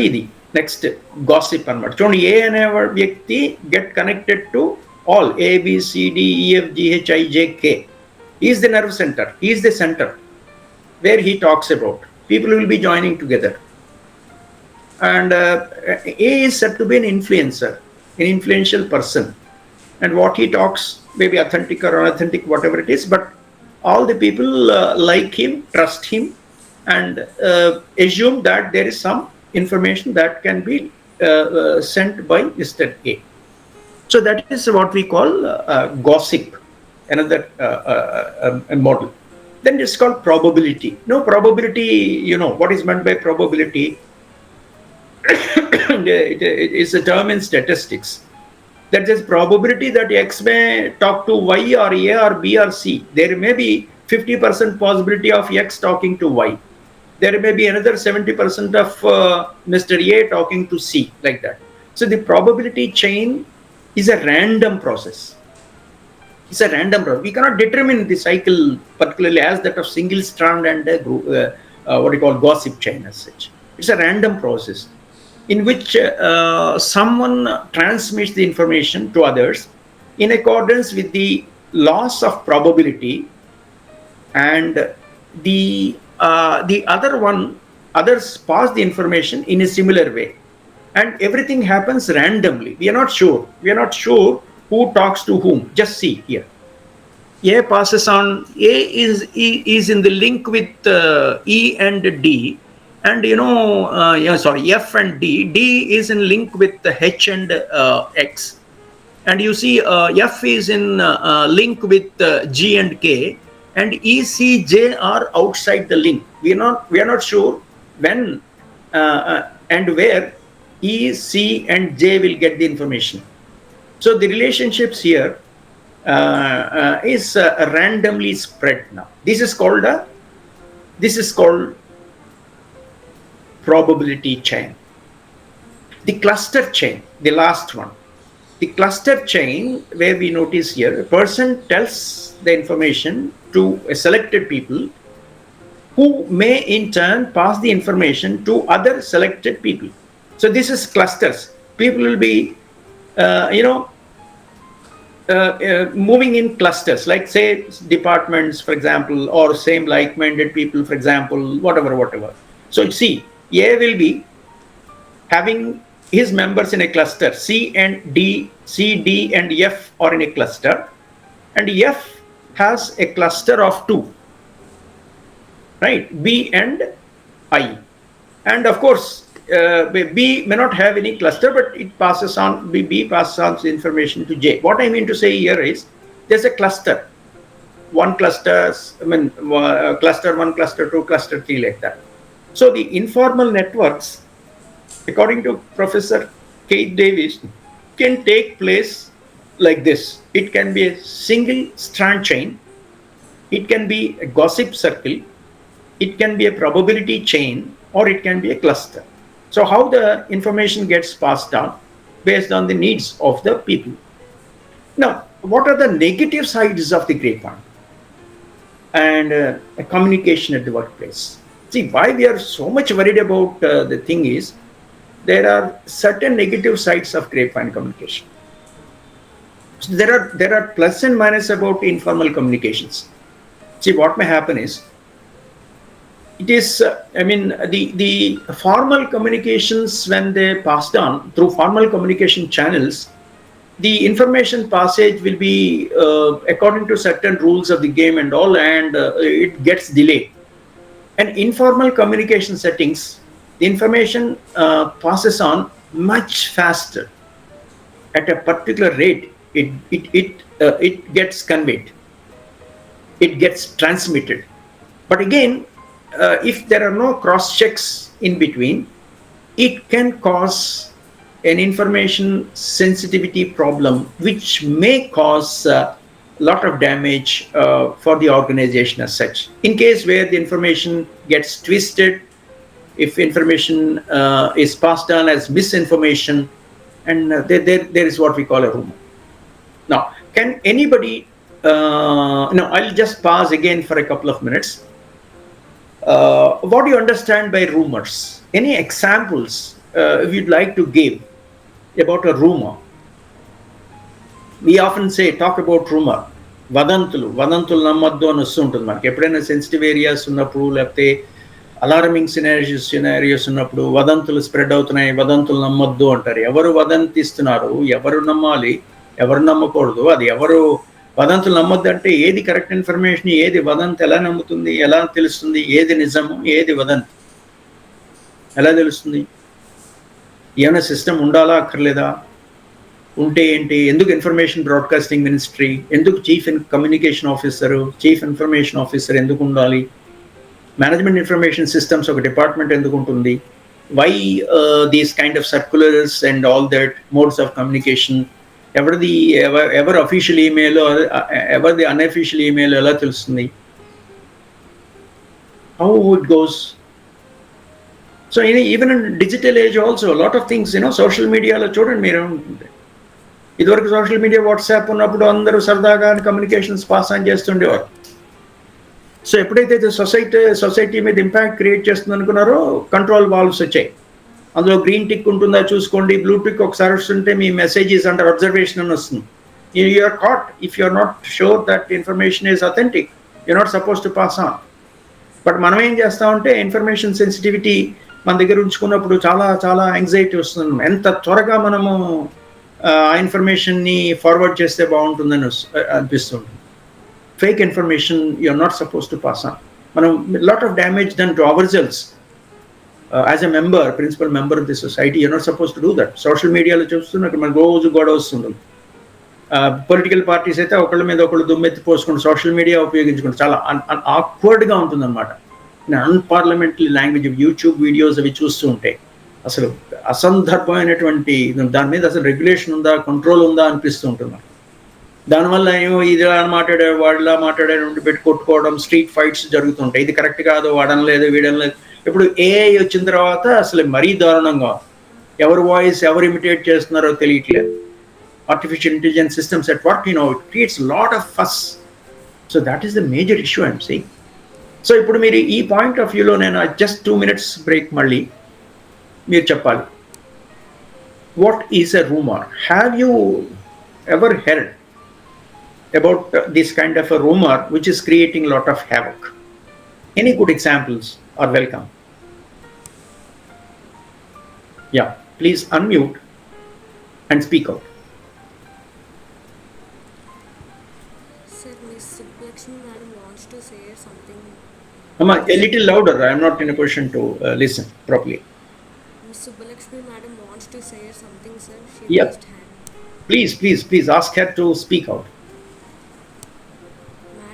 ఇది నెక్స్ట్ గాసిప్ అనమాట. చూడండి, ఏ అనే వ్యక్తి get connected to all, ABCDEFGHIJK. He is the nerve center. He is the center where he talks about. People will be joining together. And A is said to be an influencer, an influential person. And what he talks may be authentic or unauthentic, whatever it is, but all the people like him, trust him, and assume that there is some information that can be sent by Mr. A. So that is what we call gossip. Another model. Then it's called probability. No, probability, what is meant by probability? It is a term in statistics. That is probability that X may talk to Y or A or B or C. There may be 50% possibility of X talking to Y. There may be another 70% of Mr. A talking to C, like that. So the probability chain is a random process. It's a random process. We cannot determine the cycle particularly as that of single strand and what you call gossip chain as such. It's a random process in which someone transmits the information to others in accordance with the laws of probability, and the others pass the information in a similar way, and everything happens randomly. We are not sure who talks to whom. Just see here. A passes on, A is in the link with E and D, and F and D. D is in link with H and X, and you see F is in link with G and K, and E, C, J are outside the link. We are not sure when and where E, C, and J will get the information. So the relationships here is randomly spread now. This is called probability chain. The cluster chain, the last one. The cluster chain, where we notice here, a person tells the information to a selected people, who may in turn pass the information to other selected people. So this is clusters. People will be moving in clusters, like say departments, for example, or same like-minded people, for example, whatever. So see, A will be having his members in a cluster. C and D, C, D, and F are in a cluster, and F has a cluster of two, right? B and I. And of course, B may not have any cluster, but it passes on, B passes on information to J. What I mean to say here is there's a cluster. One cluster, cluster one, cluster two, cluster three, like that. So the informal networks, according to Professor Kate Davis, can take place like this. It can be a single strand chain, it can be a gossip circle, it can be a probability chain, or it can be a cluster. So how the information gets passed on based on the needs of the people. Now, what are the negative sides of the grapevine and communication at the workplace? See, why we are so much worried about the thing is there are certain negative sides of grapevine communication. So there are plus and minus about informal communications. See, what may happen is it is the formal communications, when they passed on through formal communication channels, the information passage will be according to certain rules of the game and all, and it gets delayed. And informal communication settings, the information passes on much faster at a particular rate. It gets conveyed, it gets transmitted. But again, if there are no cross checks in between, it can cause an information sensitivity problem, which may cause a lot of damage for the organization as such. In case where the information gets twisted, if information is passed on as misinformation, and there is what we call a rumor. Now, can anybody, no, I'll just pause again for a couple of minutes. What do you understand by rumors? Any examples if you'd like to give about a rumor? We often say, talk about rumor. వదంతులు నమ్మద్దు అని వస్తూ ఉంటుంది మనకి. ఎప్పుడైనా sensitive areas ఉన్నప్పుడు, లేకపోతే alarming scenarios ఉన్నప్పుడు వదంతులు స్ప్రెడ్ అవుతున్నాయి, వదంతులు నమ్మొద్దు అంటారు. ఎవరు వదంతి ఇస్తున్నారు, ఎవరు నమ్మాలి, ఎవరు నమ్మకూడదు, అది ఎవరు వదంతులు నమ్మొద్దు అంటే ఏది కరెక్ట్ ఇన్ఫర్మేషన్, ఏది వదంతి, ఎలా నమ్ముతుంది, ఎలా తెలుస్తుంది, ఏది నిజము, ఏది వదంతి, ఎలా తెలుస్తుంది? ఏమైనా సిస్టమ్ ఉండాలా అక్కర్లేదా? ఉంటే ఏంటి? ఎందుకు ఇన్ఫర్మేషన్ బ్రాడ్కాస్టింగ్ మినిస్ట్రీ, ఎందుకు chief communication officer, chief information officer ఎందుకు ఉండాలి? మేనేజ్మెంట్ ఇన్ఫర్మేషన్ సిస్టమ్స్ ఒక డిపార్ట్మెంట్ ఎందుకు ఉంటుంది? Why these kind of circulars and all that modes of communication, ఎవరు అఫీషియల్ ఈమెయిల్, ఎవరిది అన్అఫీషియల్ ఈమెయిల్ ఎలా తెలుస్తుంది? How it goes? So even in digital age also lot of things, social మీడియాలో చూడండి మీరు, ఇదివరకు సోషల్ మీడియా వాట్సాప్ ఉన్నప్పుడు అందరూ సరదాగా కమ్యూనికేషన్స్ పాస్ ఆన్ చేస్తుండేవారు. సో ఎప్పుడైతే సొసైటీ మీద ఇంపాక్ట్ క్రియేట్ చేస్తుంది అనుకున్నారో, కంట్రోల్ వాల్వ్స్ వచ్చాయి. అందులో గ్రీన్ టిక్ ఉంటుందా చూసుకోండి, బ్లూ టిక్ ఒకసారి వస్తుంటే మీ మెసేజెస్ అండర్ అబ్జర్వేషన్ అని వస్తుంది. You are caught if you are not sure that information is authentic, you are not suppose to pass on. But మనం ఏం చేస్తామంటే ఇన్ఫర్మేషన్ సెన్సిటివిటీ మన దగ్గర ఉంచుకున్నప్పుడు చాలా చాలా యాంగ్జైటీ వస్తుంది. ఎంత త్వరగా మనము ఆ ఇన్ఫర్మేషన్ని ఫార్వర్డ్ చేస్తే బాగుంటుందని అనిపిస్తుంది. Fake information you are not suppose to pass on. మనం lot of damage done to ourselves as a member, principal member of the society. You are not suppose to do that. Social మీడియాలో చూస్తున్నట్టు మనకు రోజు గొడవ వస్తుంది. Political parties అయితే ఒకళ్ళ మీద ఒకళ్ళు దుమ్మెత్తి పోసుకుంటూ సోషల్ మీడియా ఉపయోగించుకుంటూ చాలా ఆక్వర్డ్గా ఉంటుంది అనమాట. అన్పార్లమెంటరీ లాంగ్వేజ్, యూట్యూబ్ వీడియోస్ అవి చూస్తూ ఉంటే అసలు అసందర్భమైనటువంటి, దాని మీద అసలు రెగ్యులేషన్ ఉందా, కంట్రోల్ ఉందా అనిపిస్తూ ఉంటుంది. దానివల్ల ఏమో ఇదిలా మాట్లాడారు, వాళ్ళలా మాట్లాడారు ఉండి పెట్టి కొట్టుకోవడం, స్ట్రీట్ ఫైట్స్ జరుగుతుంటాయి. ఇది కరెక్ట్ కాదు, వాడనలేదు, వీడనలేదు. ఇప్పుడు ఏఐ వచ్చిన తర్వాత అసలు మరీ దారుణంగా ఎవరు వాయిస్ ఎవరు ఇమిటేట్ చేస్తున్నారో తెలియట్లేదు. Artificial intelligence systems at work, it creates a lot of fuss. So that is the major issue I'm saying. So ఇప్పుడు మీరు ఈ పాయింట్ ఆఫ్ వ్యూలో నేను జస్ట్ 2 minutes బ్రేక్, మళ్ళీ మీరు చెప్పాలి. What is a rumour? Have you ever heard about this kind of a rumor which is creating a lot of havoc? Any good examples are welcome. Yeah. please unmute and speak out. Sir, Miss Subbulakshmi madam wants to say something. Amma, a little louder. I am not in a position to listen properly. Miss Subbulakshmi madam wants to say something, sir. She Yep. raised hand. Please, please, please ask her to speak out.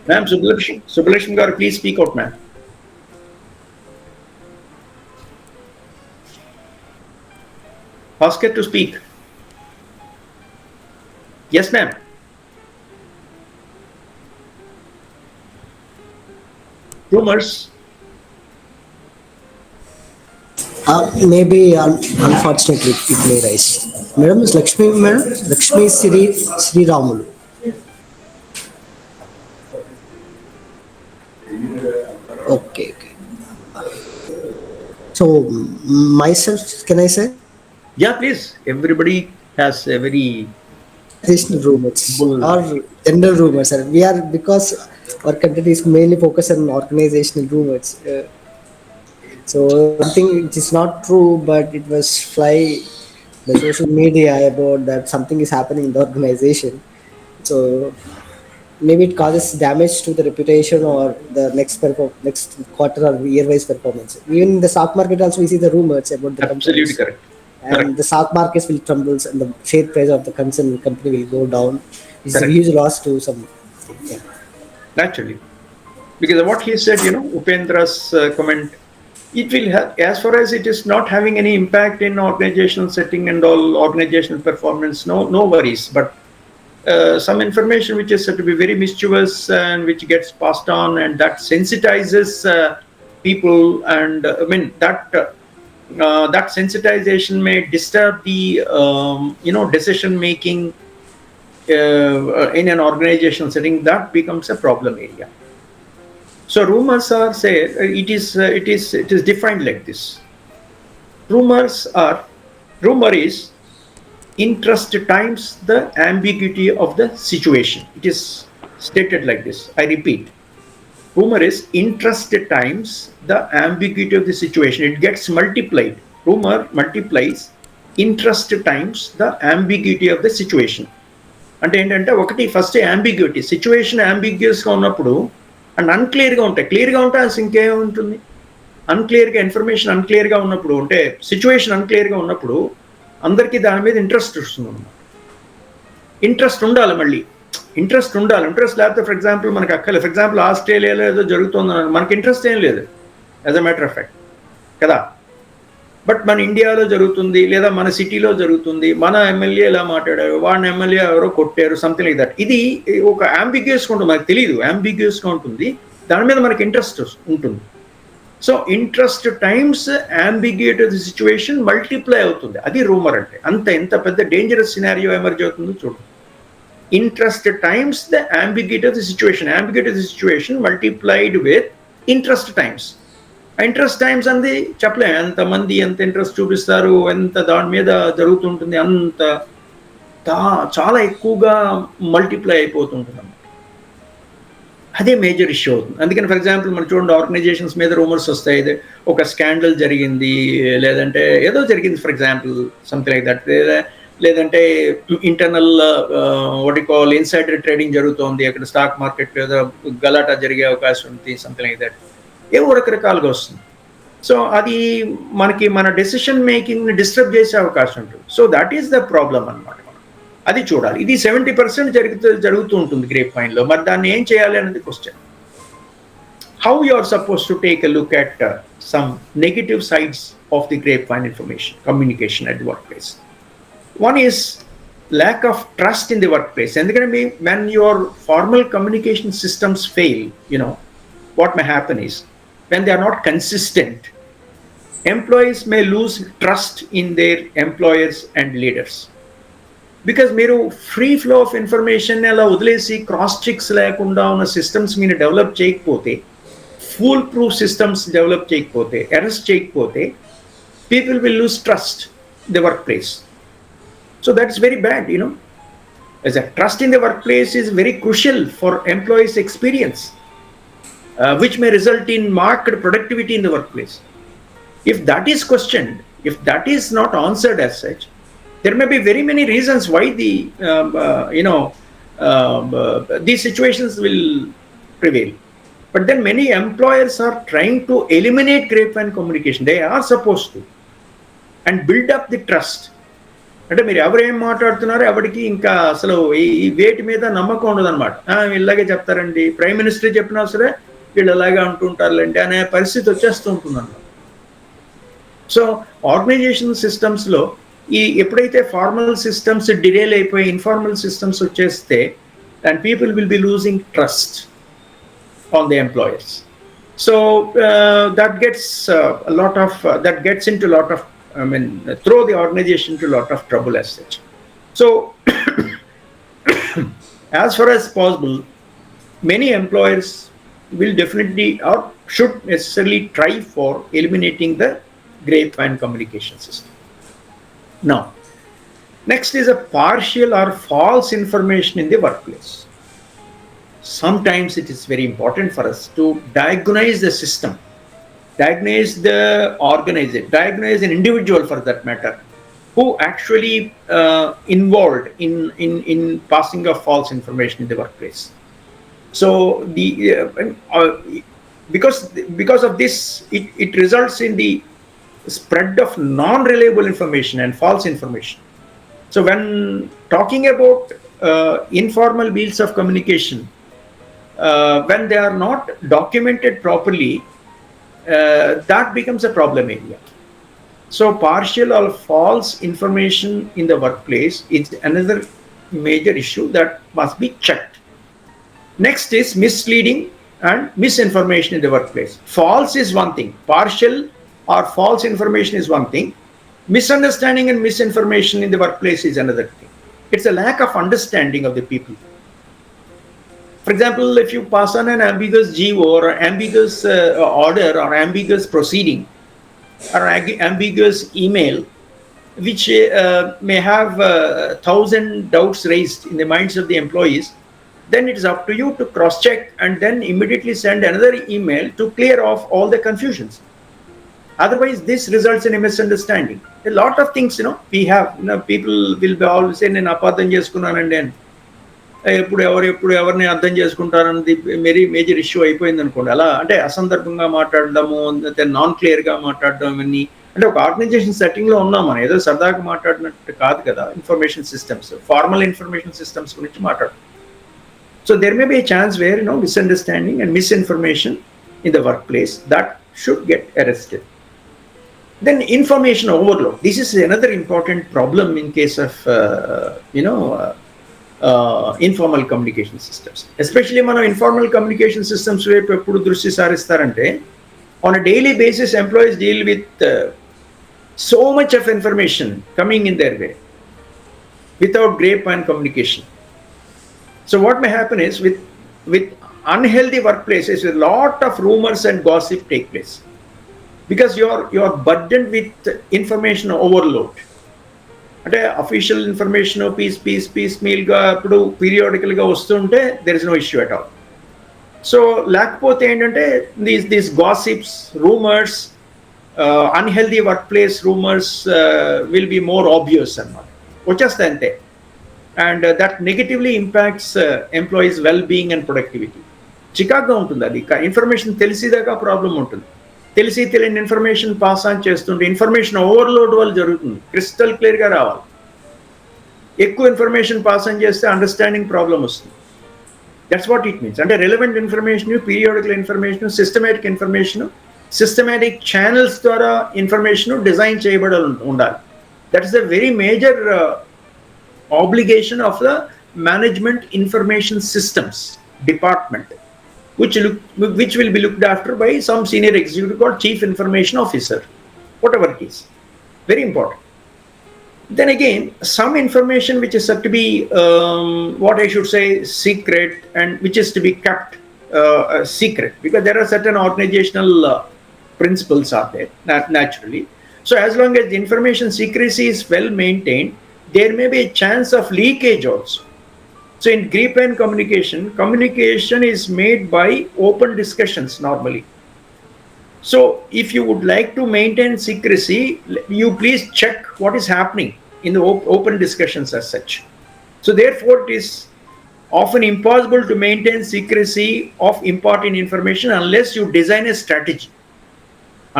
Madam, Ma'am, Subbulakshmi garu, please speak out, ma'am. Ask her to speak. Yes, ma'am. Rumors. Maybe unfortunately it may rise. Madam is Lakshmi, madam? Lakshmi Sri Ramulu. Okay, okay. So myself, can I say? Yeah, please. Everybody has a very Organizational rumors bull. or general rumors. Sir. We are because our content is mainly focused on organizational rumors. So something which is not true, but it was fly the social media about that something is happening in the organization. So maybe it causes damage to the reputation or the next quarter or year-wise performance. Even in the stock market, also we see the rumors about the Absolutely companies, correct. and Correct. the stock markets will crumble and the share price of the concerned company will go down. It's a Correct. huge loss to some. Yeah. Naturally. Because what he said, Upendra's comment, it will have, as far as it is not having any impact in organizational setting and all organizational performance, no worries. But some information which is said to be very mischievous and which gets passed on and that sensitizes people, and I mean that sensitization may disturb the decision making in an organizational setting. That becomes a problem area. So rumors are said, it is defined like this. Rumors are Rumor is interest times the ambiguity of the situation. It is stated like this. I repeat. Rumor is interest times the ambiguity of the situation. It gets multiplied. Rumor multiplies interest times the ambiguity of the situation. అంటే ఏంటంటే ఒకటి first ambiguity situation అంబిగ్యూస్గా ఉన్నప్పుడు and అన్క్లియర్గా ఉంటాయి. క్లియర్గా ఉంటే అసలు ఇంకేముంటుంది. అన్క్లియర్గా information అన్క్లియర్గా ఉన్నప్పుడు అంటే సిచ్యువేషన్ అన్క్లియర్గా ఉన్నప్పుడు అందరికీ దాని మీద ఇంట్రెస్ట్ వస్తుంది అనమాట. ఇంట్రెస్ట్ ఉండాలి, మళ్ళీ ఇంట్రెస్ట్ ఉండాలి. ఇంట్రెస్ట్ లేకపోతే ఫర్ ఎగ్జాంపుల్ మనకు అక్కర్లేదు. ఫర్ ఎగ్జాంపుల్ ఆస్ట్రేలియాలో ఏదో జరుగుతుందని మనకి ఇంట్రెస్ట్ ఏం లేదు as a matter of fact కదా. బట్ మన ఇండియాలో జరుగుతుంది, లేదా మన సిటీలో జరుగుతుంది, మన ఎమ్మెల్యే ఇలా మాట్లాడారు, వాడిని ఎమ్మెల్యే ఎవరో కొట్టారు, సంథింగ్ లైక్ దట్. ఇది ఒక అంబిగ్యూస్గా ఉంటుంది, మనకు తెలియదు, అంబిగ్యూస్గా ఉంటుంది, దాని మీద మనకి ఇంట్రెస్ట్ ఉంటుంది. So interest times ambiguity of the situation multiply అవుతుంది. అది రూమర్ అంటే. ఎంత పెద్ద డేంజరస్ సినారియో ఎమర్జ్ అవుతుందో చూడండి. Interest times the ambiguity of the situation. Ambiguity of the situation multiplied with interest times. Interest times అంది చెప్పలేం, ఎంతమంది ఎంత ఇంట్రెస్ట్ చూపిస్తారు, ఎంత దాని మీద జరుగుతుంటుంది, అంత చాలా ఎక్కువగా మల్టిప్లై అయిపోతుంటుంది అన్నమాట. అదే మేజర్ ఇష్యూ అవుతుంది. అందుకని ఫర్ ఎగ్జాంపుల్ మనం చూడండి, ఆర్గనైజేషన్స్ మీద రూమర్స్ వస్తాయి. ఒక స్కాండల్ జరిగింది, లేదంటే ఏదో జరిగింది, for example something like that, లేదంటే internal what you call insider trading జరుగుతోంది, అక్కడ స్టాక్ మార్కెట్ ఏదో గలాటా జరిగే అవకాశం ఉంది, సంథింగ్ లైక్ దట్, ఏవో రకరకాలుగా వస్తుంది. సో అది మనకి మన డెసిషన్ మేకింగ్ డిస్టర్బ్ చేసే అవకాశం ఉంటుంది. So that is the problem అనమాట. అది చూడాలి. ఇది 70% జరుగుతూ ఉంటుంది గ్రేప్ వైన్లో. మరి దాన్ని ఏం చేయాలి అనేది question. How you are suppose to take a look at some negative sides of the grapevine information communication at the workplace. One is lack of trust in the workplace. ఎందుకంటే when your formal communication systems fail, what may happen is, when they are not consistent, employees may lose trust in their employers and leaders. Because మీరు free flow of information అలా వదిలేసి cross checks లేకుండా ఉన్న systems మీరు develop చేయకపోతే, full proof systems develop చేయకపోతే, arrest చేయకపోతే, people will lose trust the work place. So that's very bad. as a trust in the workplace is very crucial for employees' experience, which may result in marked productivity in the workplace. If that is questioned, If that is not answered as such, there may be very many reasons why these situations will prevail. But then many employers are trying to eliminate grapevine communication. They are supposed to, and build up the trust. అంటే మీరు ఎవరు ఏం మాట్లాడుతున్నారో ఎవరికి ఇంకా అసలు ఈ వేటి మీద నమ్మకం ఉండదన్నమాట. ఇలాగే చెప్తారండి, ప్రైమ్ మినిస్టర్ చెప్పినా సరే వీళ్ళు ఇలాగే అంటుంటారులేండి అనే పరిస్థితి వచ్చేస్తూ ఉంటుందన్నమాట. సో ఆర్గనైజేషన్ సిస్టమ్స్లో ఎప్పుడైతే ఫార్మల్ సిస్టమ్స్ డిరేల్ అయిపోయి ఇన్ఫార్మల్ సిస్టమ్స్ వచ్చేస్తే, and people will be losing trust on the employers. So that gets that gets into a lot of, throw the organization into a lot of trouble as such. So as far as possible, many employers will definitely or should necessarily try for eliminating the grapevine communication system. Now, next is a partial or false information in the workplace. Sometimes it is very important for us to diagnose the system, diagnose the organizer, diagnose an individual for that matter, who actually involved in passing of false information in the workplace. So because of this, it results in the spread of non-reliable information and false information. So when talking about informal means of communication, when they are not documented properly, that becomes a problem area. So partial or false information in the workplace is another major issue that must be checked. Next is misleading and misinformation in the workplace. False is one thing, partial or false information is one thing, misunderstanding and misinformation in the workplace is another thing. It's a lack of understanding of the people. For example, if you pass on an ambiguous GO or ambiguous order or ambiguous proceeding or ambiguous email, which may have 1,000 doubts raised in the minds of the employees, then it is up to you to cross-check and then immediately send another email to clear off all the confusions. Otherwise, this results in a misunderstanding. A lot of things, we have, people will be always saying, నేను అపార్థం చేసుకున్నానండి అని. ఎప్పుడు ఎవరిని అర్థం చేసుకుంటారన్నది very major issue అయిపోయింది అనుకోండి. అలా అంటే అసందర్భంగా మాట్లాడడము, నాన్ క్లియర్గా మాట్లాడడం, ఇవన్నీ అంటే ఒక ఆర్గనైజేషన్ సెట్టింగ్లో ఉన్నాం మనం, ఏదో సరదాగా మాట్లాడినట్టు కాదు కదా. Information systems, formal information systems గురించి మాట్లాడడం. So there may be a chance where misunderstanding and misinformation in the workplace that should get arrested. Then information overload. This is another important problem in case of informal communication systems. Especially మనం informal communication systems వైపు ఎప్పుడు దృష్టి సారిస్తారంటే, on a daily basis employees deal with so much of information coming in their way without grapevine communication. So what may happen is with unhealthy workplaces, a lot of rumors and gossip take place because you are burdened with information overload. అంటే official information piece మీల్గా ఇప్పుడు పీరియాడికల్గా వస్తుంటే there is no issue at all. So లేకపోతే ఏంటంటే these gossips, rumours, unhealthy workplace rumours will be more obvious అన్నమాట, వచ్చేస్తాయి అంతే. And that negatively impacts employees well being and productivity. చికాగ్గా ఉంటుంది అది. ఇన్ఫర్మేషన్ తెలిసేదాకా ప్రాబ్లం ఉంటుంది. తెలిసి తెలియని ఇన్ఫర్మేషన్ పాస్ ఆన్ చేస్తుంటే ఇన్ఫర్మేషన్ ఓవర్లోడ్ వల్ల జరుగుతుంది. క్రిస్టల్ క్లియర్గా రావాలి. ఎక్కువ ఇన్ఫర్మేషన్ పాస్ ఆన్ చేస్తే అండర్స్టాండింగ్ ప్రాబ్లం వస్తుంది. That's what it means. అంటే relevant information, periodical information, systematic information, systematic channels ద్వారా ఇన్ఫర్మేషన్ డిజైన్ చేయబడి ఉండాలి. That is the very major obligation of the management information systems department, which will be looked after by some senior executive called chief information officer, whatever it is. Very important. Then again, some information which is said to be what I should say secret, and which is to be kept secret, because there are certain organizational principles are there naturally. So as long as the information secrecy is well maintained, there may be a chance of leakage also. So in grapevine communication is made by open discussions normally. So if you would like to maintain secrecy, you please check what is happening in the open discussions as such. So therefore, it is often impossible to maintain secrecy of important information unless you design a strategy.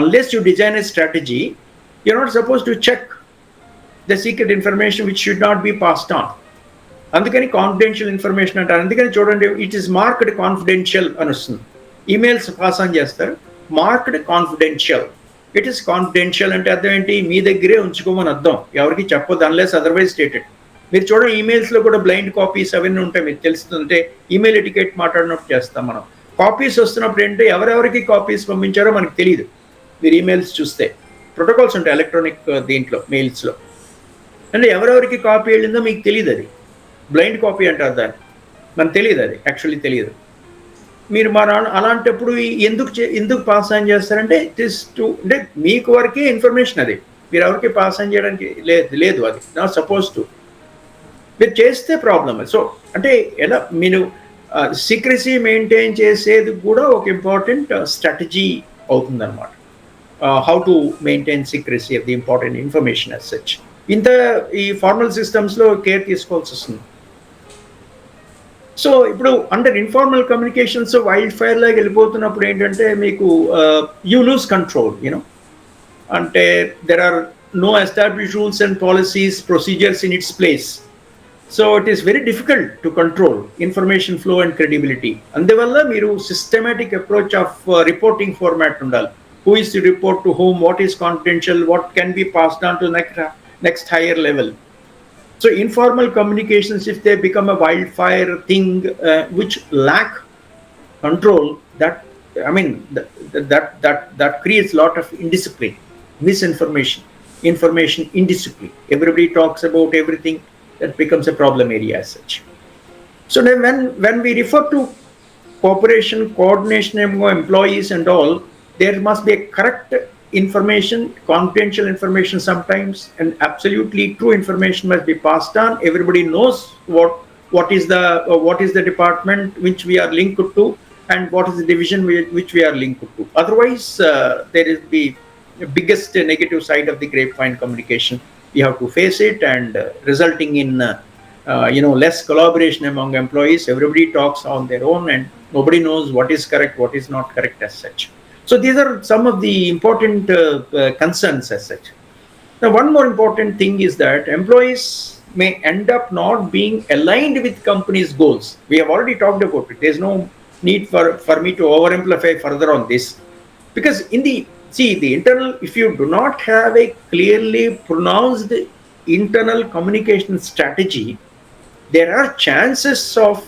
Unless you design a strategy, you're not supposed to check the secret information which should not be passed on. అందుకని confidential information అంటారు. అందుకని చూడండి, it is marked confidential అని వస్తుంది. Emails pass on చేస్తారు, marked confidential. It is confidential అంటే అర్థం ఏంటి? మీ దగ్గరే ఉంచుకోమని అర్థం, ఎవరికి చెప్పొద్దు అన్లెస్ అదర్వైజ్ స్టేటెడ్. మీరు చూడండి, ఈమెయిల్స్లో కూడా బ్లైండ్ కాపీస్ అవన్నీ ఉంటాయి, మీకు తెలుస్తుంటే ఈమెయిల్ ఎటికెట్ మాట్లాడినప్పుడు చేస్తాం మనం. కాపీస్ వస్తున్నప్పుడు ఏంటంటే ఎవరెవరికి కాపీస్ పంపించారో మనకు తెలియదు. మీరు ఈమెయిల్స్ చూస్తే ప్రోటోకాల్స్ ఉంటాయి ఎలక్ట్రానిక్ దీంట్లో మెయిల్స్లో, అంటే ఎవరెవరికి కాపీ వెళ్ళిందో మీకు తెలియదు. అది బ్లైండ్ కాపీ అంటారు దాన్ని, మనకు తెలియదు, అది యాక్చువల్లీ తెలియదు. మీరు అలాంటప్పుడు ఎందుకు పాస్ ఆన్ చేస్తారంటే ఇట్ ఇస్ టు, అంటే మీకు వరకే ఇన్ఫర్మేషన్, అది మీరు ఎవరికి పాస్ ఆన్ చేయడానికి లేదు, అది నాట్ సపోజ్ టు. మీరు చేస్తే ప్రాబ్లమ్. సో అంటే ఎలా మీరు సీక్రెసీ మెయింటైన్ చేసేది కూడా ఒక ఇంపార్టెంట్ స్ట్రాటజీ అవుతుందన్నమాట. How to maintain secrecy of the important information as such. ఇంత ఈ ఫార్మల్ సిస్టమ్స్లో కేర్ తీసుకోవాల్సి వస్తుంది. సో ఇప్పుడు under informal communications wildfire లాగా వెళ్ళిపోతున్నప్పుడు ఏంటంటే మీకు యూ లూజ్ కంట్రోల్, యూనో. అంటే there are no established rules and policies, procedures in its place. So it is very difficult to control information flow and credibility. అందువల్ల మీరు systematic approach of reporting format ఉండాలి. Who is to report to home, what is confidential, what can be passed on to next higher level. So informal communications, if they become a wildfire thing which lack control, that I mean that creates a lot of indiscipline, misinformation, information indiscipline. Everybody talks about everything, that becomes a problem area as such. So then when we refer to cooperation, coordination among employees and all, there must be a correct information, confidential information sometimes, and absolutely true information must be passed on. Everybody knows what is the department which we are linked to, and what is the division which we are linked to. Otherwise, there is the biggest negative side of the grapevine communication. We have to face it, and resulting in less collaboration among employees. Everybody talks on their own, and nobody knows what is correct, what is not correct as such. So these are some of the important concerns as such. Now, one more important thing is that employees may end up not being aligned with company's goals. We have already talked about it. There's no need for me to overamplify further on this, because the internal, if you do not have a clearly pronounced internal communication strategy, there are chances of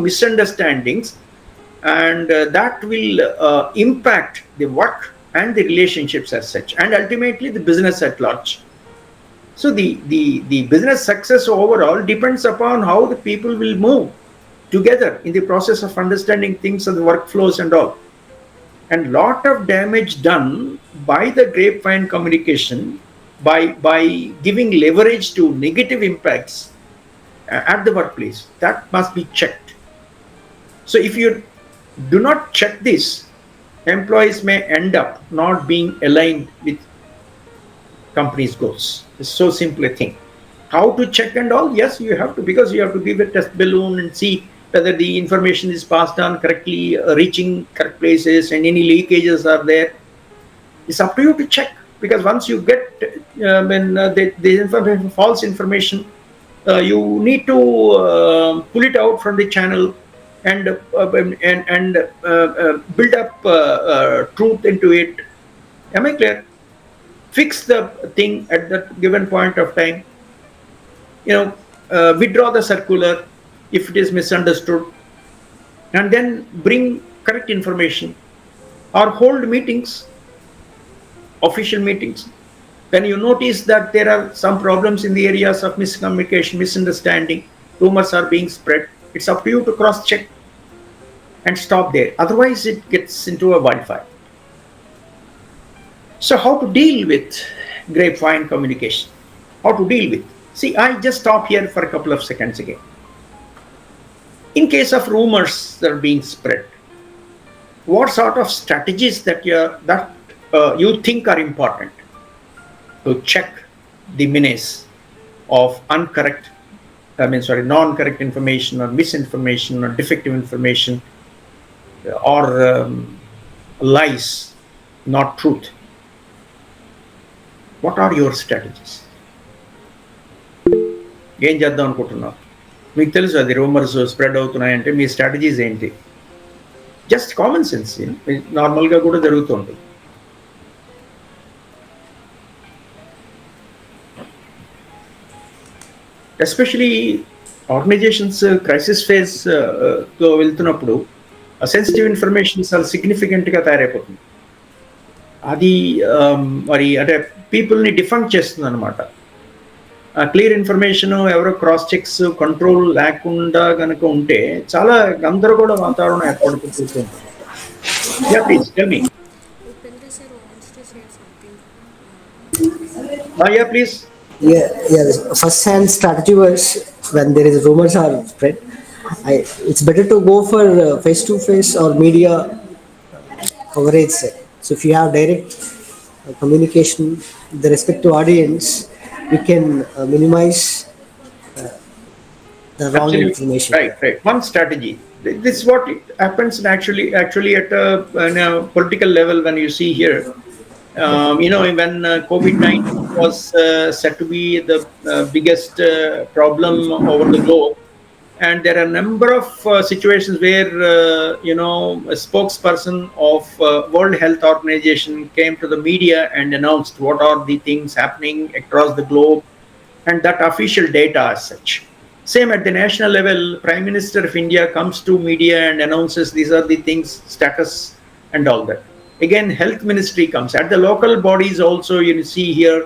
misunderstandings, and that will impact the work and the relationships as such, and ultimately the business at large. So the business success overall depends upon how the people will move together in the process of understanding things and the workflows and all. And lot of damage done by the grapevine communication, by giving leverage to negative impacts at the workplace, that must be checked. So if you do not check this, employees may end up not being aligned with company's goals. It's so simple a thing. How to check and all? Yes, you have to, because you have to give a test balloon and see whether the information is passed on correctly, reaching correct places, and any leakages are there. It's up to you to check, because once you get the information, false information, you need to pull it out from the channel and build up truth into it. Am I clear? Fix the thing at that given point of time. Withdraw the circular if it is misunderstood, and then bring correct information, or hold meetings, official meetings. When you notice that there are some problems in the areas of miscommunication, misunderstanding, rumors are being spread, it's up to you to cross-check and stop there. Otherwise, it gets into a wildfire. So how to deal with grapevine communication? How to deal with? See, I just stop here for a couple of seconds again. In case of rumors that are being spread, what sort of strategies you think are important to check the menace of non-correct information or misinformation or defective information or lies, not truth. What are your strategies? ఏం చేద్దాం అనుకుంటున్నారు? మీకు తెలుసు అది rumours spread అవుతున్నాయంటే మీ strategies ఏంటి? Just common sense నార్మల్గా కూడా జరుగుతుంది. ఎస్పెషలీ ఆర్గనైజేషన్స్ క్రైసిస్ ఫేజ్ తో వెళ్తున్నప్పుడు సెన్సిటివ్ ఇన్ఫర్మేషన్ చాలా సిగ్నిఫికెంట్గా తయారైపోతుంది. అది మరి అంటే పీపుల్ని డిఫంక్ చేస్తుంది అనమాట. క్లియర్ ఇన్ఫర్మేషన్, ఎవరో క్రాస్ చెక్స్ కంట్రోల్ లేకుండా కనుక ఉంటే చాలా గందరగోళ వాతావరణం ఏర్పడుతుంది. Yeah please tell me. Upendra sir wants to say something. Yeah please. Yeah, first-hand strategy was when there is rumors are spread. It's better to go for face-to-face or media coverage. So if you have direct communication with the respective audience, you can minimize the wrong Absolutely. information. Right, right. One strategy. This is what happens actually at a political level when you see here. When COVID-19 was said to be the biggest problem over the globe, and there are a number of situations where a spokesperson of World Health Organization came to the media and announced what are the things happening across the globe, and that official data as such. Same at the national level, Prime Minister of India comes to media and announces these are the things, status and all that. Again, Health Ministry comes. At the local bodies also, you see here,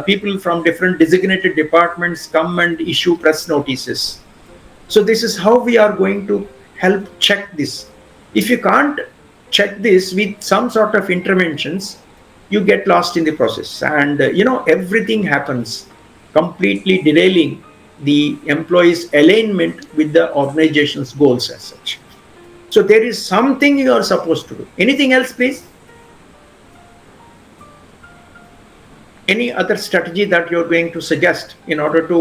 people from different designated departments come and issue press notices. So this is how we are going to help check this. If you can't check this with some sort of interventions, you get lost in the process. And, everything happens, completely derailing the employees' alignment with the organization's goals as such. So there is something you are supposed to do. Anything else, please? Any other strategy that you're going to suggest in order to,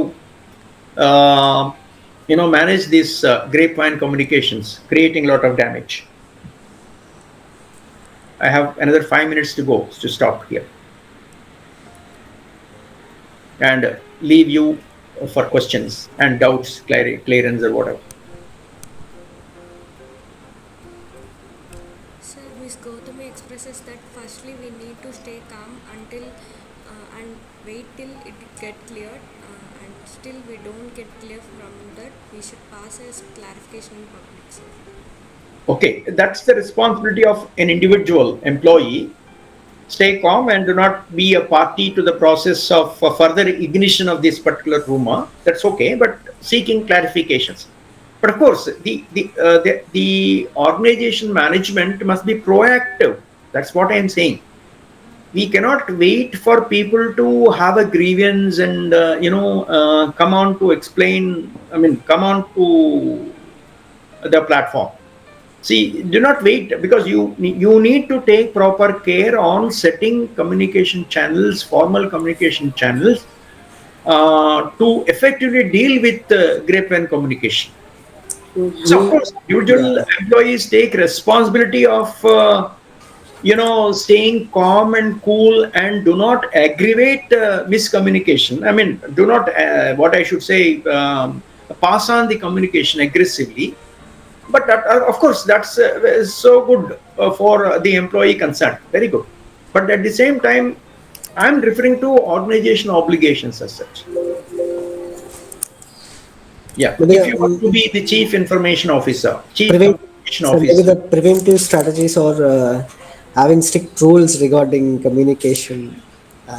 manage these grapevine communications, creating a lot of damage? I have another 5 minutes to go to stop here and leave you for questions and doubts, clearance or whatever. Sir, Ms. Gautami expresses that firstly we need to stay calm until and wait till it get cleared, and still we don't get clear from that, we should pass as clarification in public, sir. Okay, that's the responsibility of an individual employee. Stay calm and do not be a party to the process of further ignition of this particular rumor. That's okay, but seeking clarifications. But of course, the organization management must be proactive. That's what I am saying. We cannot wait for people to have a grievance and come on to explain. Come on to the platform. See, do not wait, because you need to take proper care on setting communication channels, formal communication channels, to effectively deal with grapevine communication. So, of course, individual employees take responsibility of staying calm and cool and do not aggravate miscommunication. Do not, what I should say, pass on the communication aggressively. But of course, that's so good for the employee concerned. Very good. But at the same time, I'm referring to organization obligations as such. Yeah. Maybe, If you want to be the chief information officer, maybe the preventive strategies or having strict rules regarding communication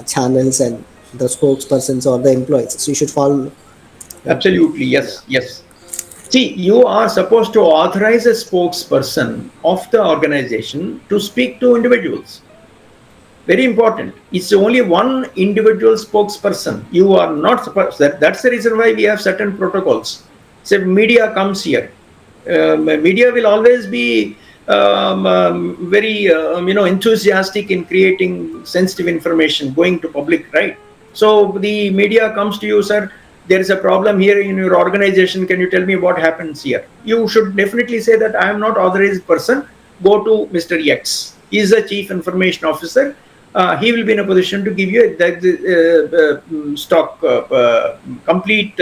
channels and the spokespersons or the employees. So you should follow. Absolutely, yes, yes. See, you are supposed to authorize a spokesperson of the organization to speak to individuals. Very important. It's only one individual spokesperson. You are not supposed. That's the reason why we have certain protocols. So media comes here. Media will always be very enthusiastic in creating sensitive information going to public, right? So the media comes to you, sir, there is a problem here in your organization, can you tell me what happens here? You should definitely say that I am not authorized person, go to Mr. X, he is the chief information officer. He will be in a position to give you the stock complete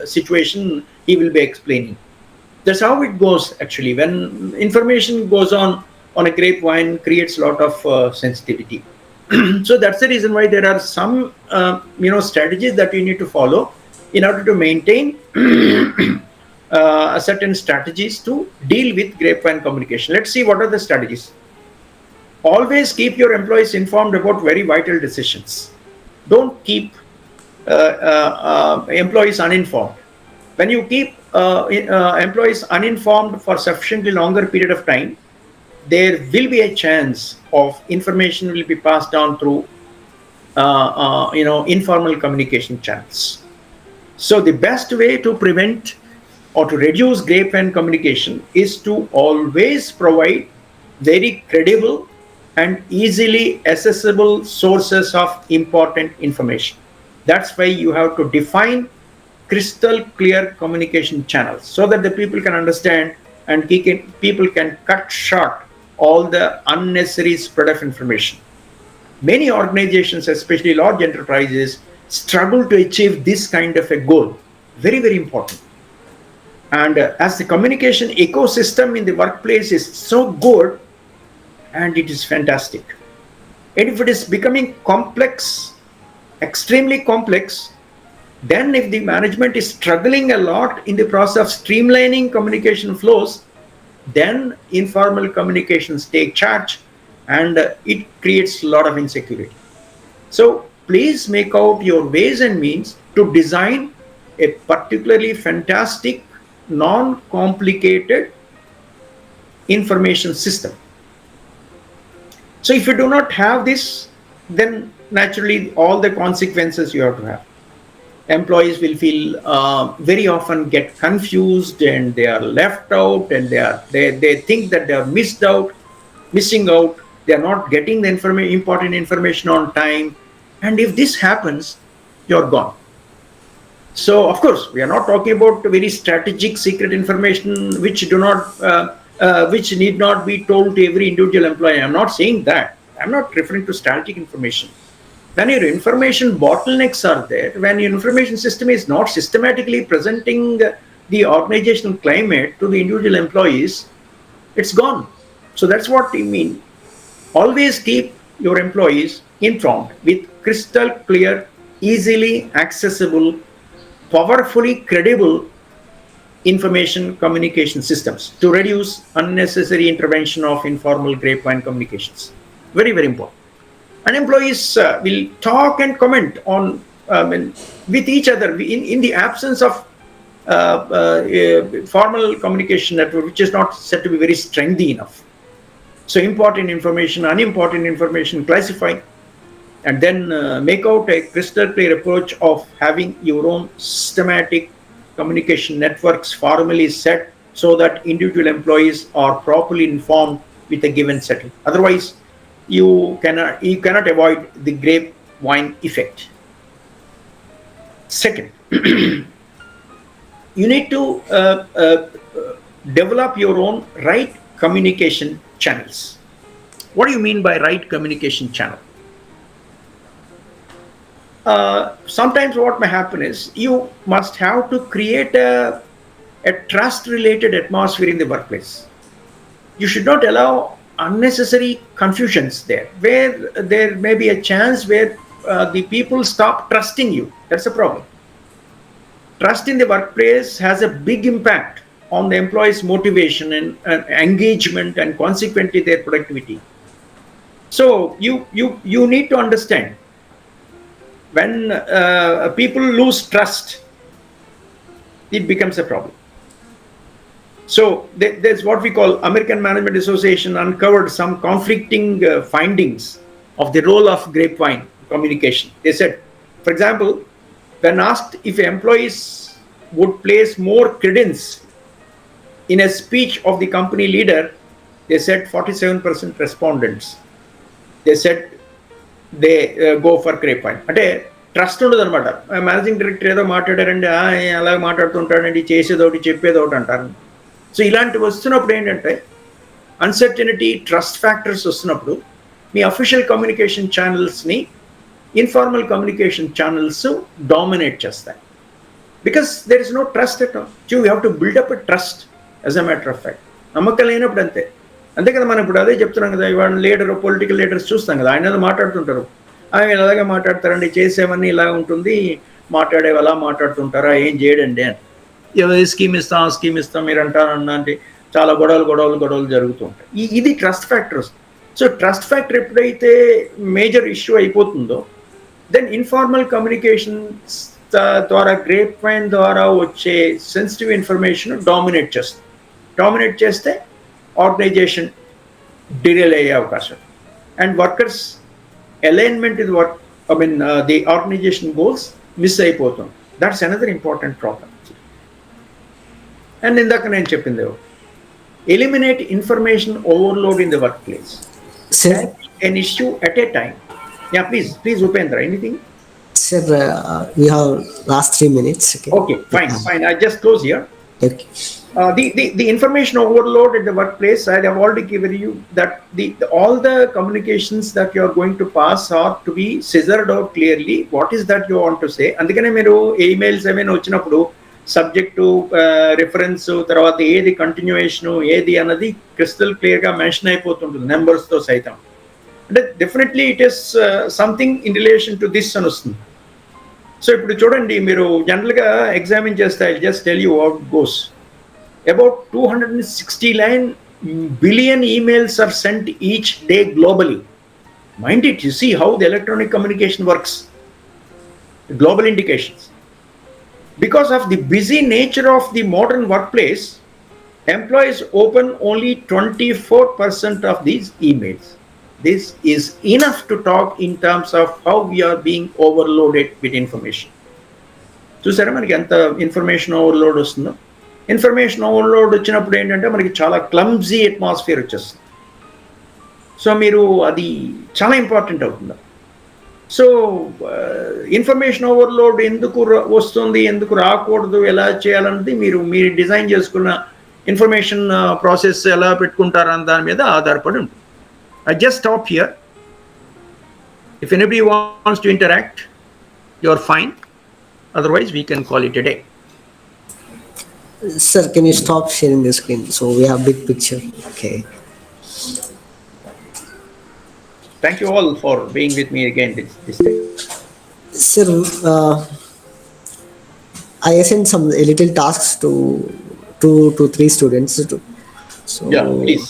situation he will be explaining. That's how it goes actually. When information goes on a grapevine, creates a lot of sensitivity. So that's the reason why there are some strategies that you need to follow in order to maintain certain strategies to deal with grapevine communication. Let's see what are the strategies. Always keep your employees informed about very vital decisions. Don't keep employees uninformed. When you keep employees uninformed for sufficiently longer period of time, there will be a chance of information will be passed down through informal communication channels. So the best way to prevent or to reduce grapevine communication is to always provide very credible and easily accessible sources of important information. That's why you have to define crystal clear communication channels so that the people can understand and people can cut short all the unnecessary spread of information. Many organizations, especially large enterprises, struggle to achieve this kind of a goal. Very, very important. And as the communication ecosystem in the workplace is so good, and it is fantastic. And if it is becoming complex, extremely complex, then if the management is struggling a lot in the process of streamlining communication flows, then informal communications take charge, and it creates a lot of insecurity. So please make out your ways and means to design a particularly fantastic, non-complicated information system. So if you do not have this, then naturally all the consequences you have to have. Employees will feel very often get confused and they are left out, and they think that they are missing out. They are not getting the important information on time. And if this happens, you're gone. So of course, we are not talking about very strategic secret information which need not be told to every individual employee. I'm not saying that. I'm not referring to strategic information. When your information bottlenecks are there, when your information system is not systematically presenting the organizational climate to the individual employees, it's gone. So that's what I mean. Always keep your employees informed with crystal clear, easily accessible, powerfully credible information communication systems to reduce unnecessary intervention of informal grapevine communications. Very, very important. And employees will talk and comment on with each other in the absence of formal communication network, which is not said to be very strengthy enough. So important information, unimportant information, classify, and then make out a crystal clear approach of having your own systematic communication networks formally set so that individual employees are properly informed with a given setting. Otherwise, you cannot avoid the grapevine effect. Second, you need to develop your own right communication channels. What do you mean by right communication channel? Sometimes what may happen is you must have to create a trust related atmosphere in the workplace. You should not allow unnecessary confusions there, where there may be a chance where the people stop trusting you. That's a problem. Trust in the workplace has a big impact on the employees' motivation and engagement, and consequently their productivity. So you need to understand, when people lose trust, it becomes a problem. So there's what we call American Management Association uncovered some conflicting findings of the role of grapevine communication. They said, for example, when asked if employees would place more credence in a speech of the company leader, They said 47% respondents. They said they go for grapevine. అంటే trust ఉండదు అనమాట. Managing director ఏదో మాట్లాడారండి, అలాగే మాట్లాడుతుంటాడండి, చేసేది ఒకటి చెప్పేది ఒకటి అంటారు. సో ఇలాంటివి వస్తున్నప్పుడు ఏంటంటే అన్సర్టనిటీ, ట్రస్ట్ ఫ్యాక్టర్స్ వస్తున్నప్పుడు మీ అఫీషియల్ కమ్యూనికేషన్ ఛానల్స్ని ఇన్ఫార్మల్ కమ్యూనికేషన్ ఛానల్స్ డామినేట్ చేస్తాయి. Because there is no trust at all. You have to build up a trust as a matter of fact. నమ్మకం లేనప్పుడు అంతే. అంతే కదా, మనం ఇప్పుడు అదే చెప్తున్నాం కదా, ఇవాళ లీడర్, పొలిటికల్ లీడర్స్ చూస్తాం కదా, ఆయన మాట్లాడుతుంటారు, ఆయన అలాగే మాట్లాడతారండి, చేసేవన్నీ ఇలా ఉంటుంది, మాట్లాడేవి అలా మాట్లాడుతుంటారా, ఏం చేయడండి అని. ఈ స్కీమ్ ఇస్తాం, ఆ స్కీమ్ ఇస్తాం మీరు అంటారన్నా అంటే చాలా గొడవలు జరుగుతూ ఉంటాయి. ఇది trust factors. So trust factor ఎప్పుడైతే మేజర్ ఇష్యూ అయిపోతుందో, దెన్ ఇన్ఫార్మల్ కమ్యూనికేషన్స్ ద్వారా, గ్రేప్ వైన్ ద్వారా వచ్చే సెన్సిటివ్ ఇన్ఫర్మేషన్ డామినేట్ చేస్తుంది. డామినేట్ చేస్తే ఆర్గనైజేషన్ డిరేల్ అయ్యే అవకాశం, అండ్ వర్కర్స్ అలైన్మెంట్ ఇది work, the organization goals miss అయిపోతుంది. That's another important problem. And ఇందాక నేను చెప్పింది, eliminate information overload in the workplace. Sir, An issue at a time. Yeah, please, Upendra, anything? sir, we have last 3 minutes. Okay. Okay, fine. I just close here. Okay. The information overload at the workplace, I have already given you that all the communications that you are going to pass are to be scissored out clearly. What is that you want to say? అందుకనే మీరు emails ఏమైనా వచ్చినప్పుడు subject, reference, తర్వాత ఏది continuation, ఏది అన్నది crystal క్లియర్గా mention అయిపోతుంటుంది నెంబర్స్తో సైతం. అంటే definitely it is something in relation to this అని వస్తుంది. సో ఇప్పుడు చూడండి, మీరు జనరల్గా ఎగ్జామిన్ చేస్తే, I just tell you how it goes. About 269 billion emails are sent each day globally. Mind it, you see how the electronic communication works. The global indications. Because of the busy nature of the modern workplace, employees open only 24% of these emails. This is enough to talk in terms of how we are being overloaded with information. చూసారా మనకి ఎంత information overload వస్తుందో. Information overload వచ్చినప్పుడు ఏంటంటే మనకి చాలా clumsy atmosphere వచ్చేస్తుంది. So మీరు అది చాలా ఇంపార్టెంట్ అవుతుంది. సో ఇన్ఫర్మేషన్ ఓవర్లోడ్ ఎందుకు వస్తుంది, ఎందుకు రాకూడదు, ఎలా చేయాలన్నది మీరు డిజైన్ చేసుకున్న ఇన్ఫర్మేషన్ ప్రాసెస్ ఎలా పెట్టుకుంటారన్న దాని మీద ఆధారపడి ఉంటుంది. I just stop here. If anybody wants to interact, you're fine. Otherwise, we can call it a day. Sir, can you stop sharing the screen so we have big picture? Okay. Thank you all for being with me again this day. Sir, I assigned some little tasks to 2 to 3 students. So Yeah, please.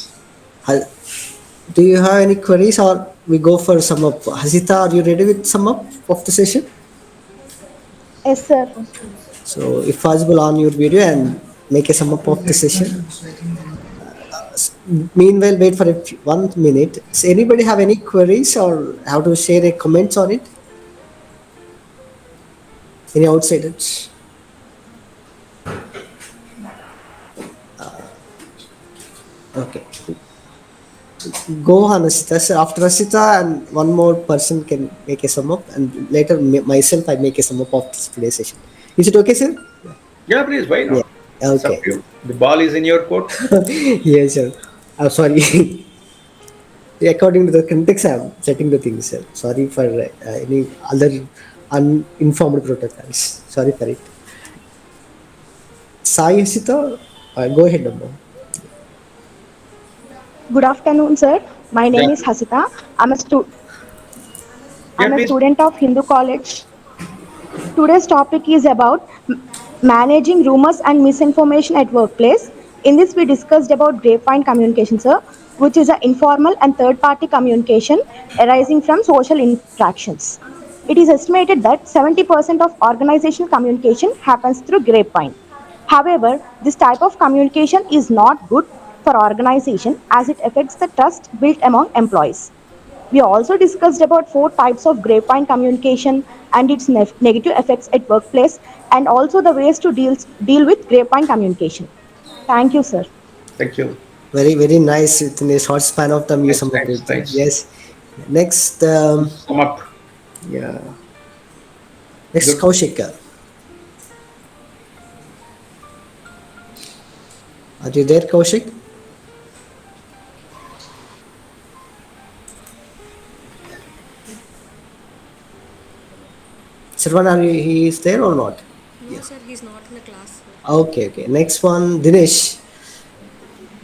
Do you have any queries, or we go for sum up? Hasita, are you ready with sum up of the session? Yes, sir. So if possible, on your video and make a sum up of the session. Meanwhile, wait for 1 minute. Does anybody have any queries or have to share a comments on it? Any outsiders? Okay. Go on, Asita. So after Asita and one more person can make a sum up, and later myself I make a sum up of today's session. Is it okay, sir? Yeah, please, why not? Yeah. It's up Okay. to you. The ball is in your court. Yes, sir. I'm sorry. According to the context, I'm setting the things, sir. Sorry for any other uninformed protocols. Sorry for it. Sai Asita, go ahead, Amma. Good afternoon, sir. My name Yeah. is Hasita. I'm a Yeah, please. student of Hindu College. Today's topic is about managing rumors and misinformation at workplace. In this, we discussed about grapevine communication, sir, which is an informal and third-party communication arising from social interactions. It is estimated that 70% of organizational communication happens through grapevine. However, this type of communication is not good for organization as it affects the trust built among employees. We also discussed about 4 types of grapevine communication and its negative effects at workplace, and also the ways to deal with grapevine communication. Thank you, sir. Thank you. Very, very nice. In a short span of time, you Thanks, sum up thanks, everything. thanks. Yes. Next, Sum up. yeah. Next, Good. Kaushik. Are you there, Kaushik? Sirvan, he is there or not? No, Yeah. sir, he's not in the class, sir. Okay, okay. Next one, Dinesh.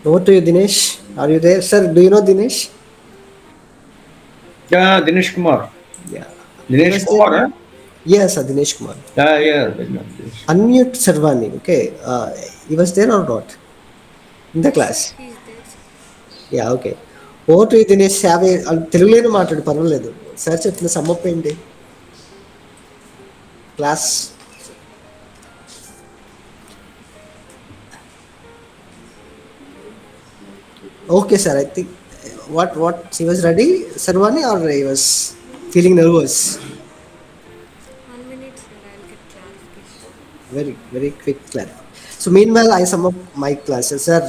Over to you, Dinesh. Are you there, sir? Do you know Dinesh? Yeah, Dinesh Kumar. Yeah. He Dinesh was there. Kumar, huh? Yes, sir, Dinesh Kumar. Yeah, Dinesh. Unmute Sarvani. Okay. He was there or not in the Yes, sir, class? he's there, sir. Yeah okay ఓ టు దినేష్ యాభై తెలుగులోనే మాట్లాడు పర్వాలేదు sir చెప్పిన sum up ఏంటి class okay sir I think what he was ready Sarvani or he was feeling nervous 1 minute, sir, I'll get clarification. very very quick clarify. So meanwhile I sum up my classes sir.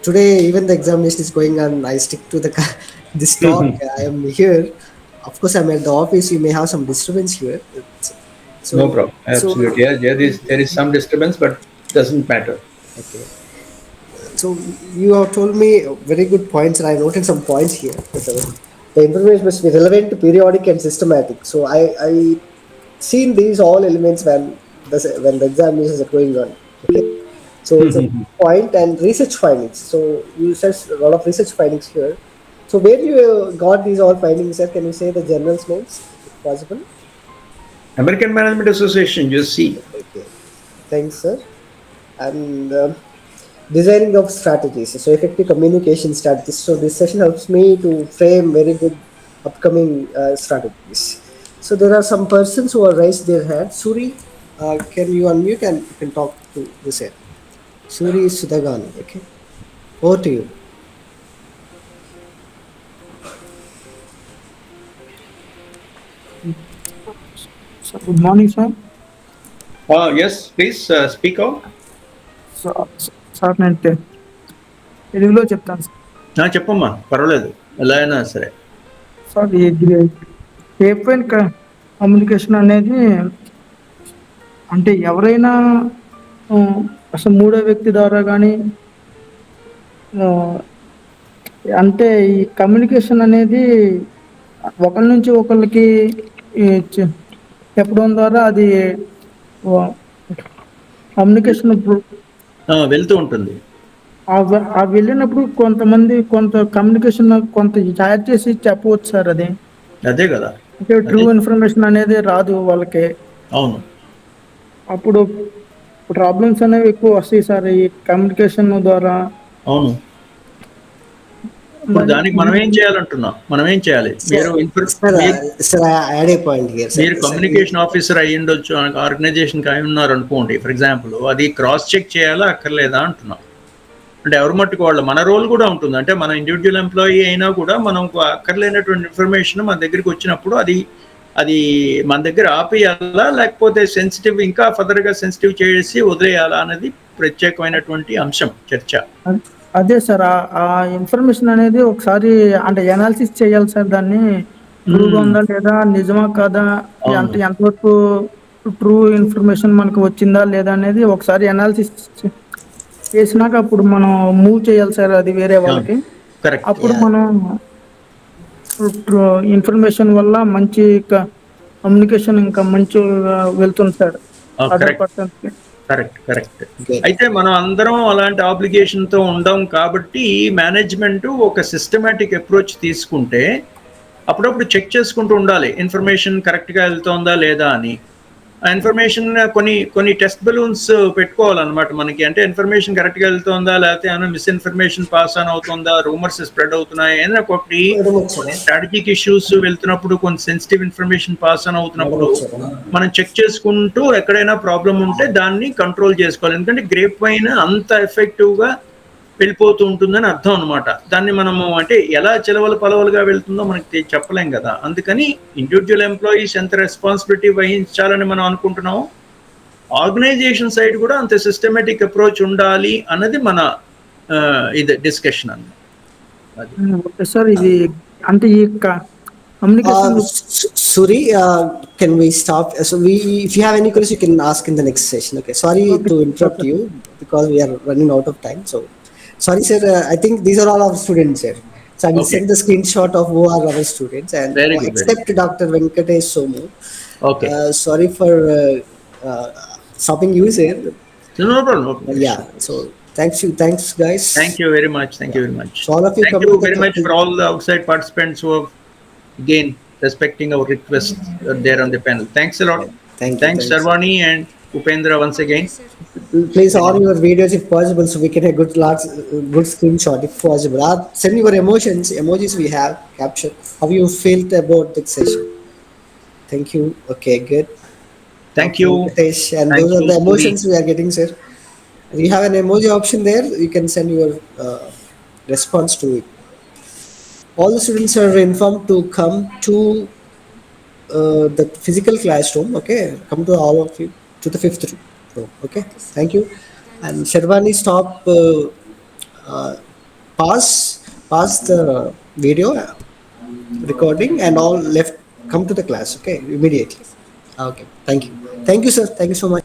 Today even the examination is going on, I stick to the this talk. I am here, of course I'm at the office, you may have some disturbance here. So No problem. so Absolutely. Yeah, there is some disturbance, but doesn't matter. okay, so you have told me very good points and I noted some points here. So the information must be relevant, periodic and systematic. So I seen these all elements when the examinations are going on. Okay, so it's a point and research findings. So you said a lot of research findings here. So where you got these all findings, sir? Can you say the journals names if possible? American Management Association, you see. Okay, thanks, sir. And designing of strategies, so effective communication strategies. So this session helps me to frame very good upcoming strategies. So there are some persons who have raised their hand. Suri, can you unmute and you can talk to this end. Suri Sudagani. Okay, over to you. So, good morning, sir. Yes, please speak out. So, sir నేను తెలుగులో చెప్తాను sir. చెప్పమ్మా పర్వాలేదు ఎలా అయినా సరే. Sir ఈ tape and communication అనేది అంటే ఎవరైనా అసలు మూడో వ్యక్తి ద్వారా కానీ అంటే ఈ కమ్యూనికేషన్ అనేది ఒకరి నుంచి ఒకరికి చెప్పడం ద్వారా అది కమ్యూనికేషన్ వెళ్తూ ఉంటుంది. ఆ వెళ్ళినప్పుడు కొంతమంది కొంత కమ్యూనికేషన్ కొంత తయారు చేసి చెప్పవచ్చు సార్. అది అదే కదా, అంటే ట్రూ ఇన్ఫర్మేషన్ అనేది రాదు వాళ్ళకి. అవును, అప్పుడు ప్రాబ్లమ్స్ అనేవి ఎక్కువ వస్తాయి సార్ ఈ కమ్యూనికేషన్ ద్వారా. అవును. ఇప్పుడు దానికి మనం ఏం చేయాలంటున్నాం, మనం ఏం చేయాలి? Sir, I add a point here. మీరు కమ్యూనికేషన్ ఆఫీసర్ అయ్యి ఉండొచ్చు, ఆర్గనైజేషన్కి అయి ఉన్నారు అనుకోండి ఫర్ ఎగ్జాంపుల్, అది క్రాస్ చెక్ చేయాలా అక్కర్లేదా అంటున్నాం. అంటే ఎవరి మట్టుకు వాళ్ళు, మన రోల్ కూడా ఉంటుంది. అంటే మన ఇండివిజువల్ ఎంప్లాయీ అయినా కూడా మనం అక్కర్లేనటువంటి ఇన్ఫర్మేషన్ మన దగ్గరికి వచ్చినప్పుడు అది అది మన దగ్గర ఆపేయాలా, లేకపోతే సెన్సిటివ్ ఇంకా ఫర్దర్గా సెన్సిటివ్ చేసి వదిలేయాలా అనేది ప్రత్యేకమైనటువంటి అంశం చర్చ. అదే సార్, ఆ ఇన్ఫర్మేషన్ అనేది ఒకసారి అంటే అనాలిసిస్ చేయాలి సార్. దాన్ని ట్రూగా ఉందా లేదా, నిజమా కాదా, అంటే ఎంతవరకు ట్రూ ఇన్ఫర్మేషన్ మనకు వచ్చిందా లేదా అనేది ఒకసారి అనాలిసిస్ చేసినాక అప్పుడు మనం మూవ్ చేయాలి సార్ అది వేరే వాళ్ళకి. కరెక్ట్. అప్పుడు మనం ఇన్ఫర్మేషన్ వల్ల మంచి కమ్యూనికేషన్ ఇంకా మంచిగా వెళ్తుంది సార్ అదర్ పర్సన్స్ కి. Correct correct. అయితే మనం అందరం అలాంటి ఆబ్లిగేషన్తో ఉండం కాబట్టి మేనేజ్మెంట్ ఒక సిస్టమేటిక్ అప్రోచ్ తీసుకుంటే అప్పుడప్పుడు చెక్ చేసుకుంటూ ఉండాలి ఇన్ఫర్మేషన్ కరెక్ట్గా వెళ్తుందా లేదా అని. ఆ ఇన్ఫర్మేషన్ కొన్ని టెస్ట్ బెలూన్స్ పెట్టుకోవాలన్నమాట మనకి. అంటే ఇన్ఫర్మేషన్ కరెక్ట్గా వెళ్తుందా, లేకపోతే ఏమైనా మిస్ఇన్ఫర్మేషన్ పాస్ ఆన్ అవుతుందా, రూమర్స్ స్ప్రెడ్ అవుతున్నాయి, ఏదైనా కొన్ని స్ట్రాటజిక్ ఇష్యూస్ వెళ్తున్నప్పుడు, కొన్ని సెన్సిటివ్ ఇన్ఫర్మేషన్ పాస్ ఆన్ అవుతున్నప్పుడు మనం చెక్ చేసుకుంటూ ఎక్కడైనా ప్రాబ్లం ఉంటే దాన్ని కంట్రోల్ చేసుకోవాలి. ఎందుకంటే గ్రేప్ వైన్ అంత ఎఫెక్టివ్గా వెళ్ళిపోతూ ఉంటుందని అర్థం అనమాట. దాన్ని మనము అంటే ఎలా చిలవలు పలవలుగా వెళ్తుందో మనకి చెప్పలేం కదా. అందుకని ఇండివిజువల్ ఎంప్లాయీస్ ఎంత రెస్పాన్సిబిలిటీ వహించాలని మనం అనుకుంటున్నామో, ఆర్గనైజేషన్ సైడ్ కూడా అంత సిస్టమేటిక్ అప్రోచ్ ఉండాలి అన్నది మన ఇది డిస్కషన్ అన్నమాట అది. Okay sir. ఇది అంటే ఈ communication Suri, can we stop? So if you have any questions, you can ask in the next session. Okay. Sorry okay. to interrupt okay. you because we are running out of time. So, sorry, sir. I think these are all our students here. So I will Okay, send the screenshot of who are our students and very good, very good. except Dr. Venkatesh Somu. Okay, Sorry for stopping you, sir. so no problem, no problem. Yeah. So thanks, Thank guys. you very much. Thank you Yeah. very much. So all of you Thank come to you the very much for all the outside participants who have again respecting our request there on the panel. Thanks a lot. thank you, Thanks thanks. Sarvani and Upendra once Okay, again. sir. Please on your videos if possible, so we can have good screenshot if possible. Or send your emotions, emojis we have capture. How you felt about the session? Thank you. Okay, good. Thank Dr. you. Venkatesh, and Thank those are you, the Suri. emotions we are getting, sir. You have an emoji option there. You can send your response to it. All the students are informed to come to the physical classroom. Okay, come to all of you to the fifth room. Okay, Okay, sir. thank you. Thank you, And sir. Sharvani, stop. Uh, pause the video recording and all left. Come to the class. Okay, immediately. Okay, sir. Okay, thank you. Thank you, sir. Thank you so much.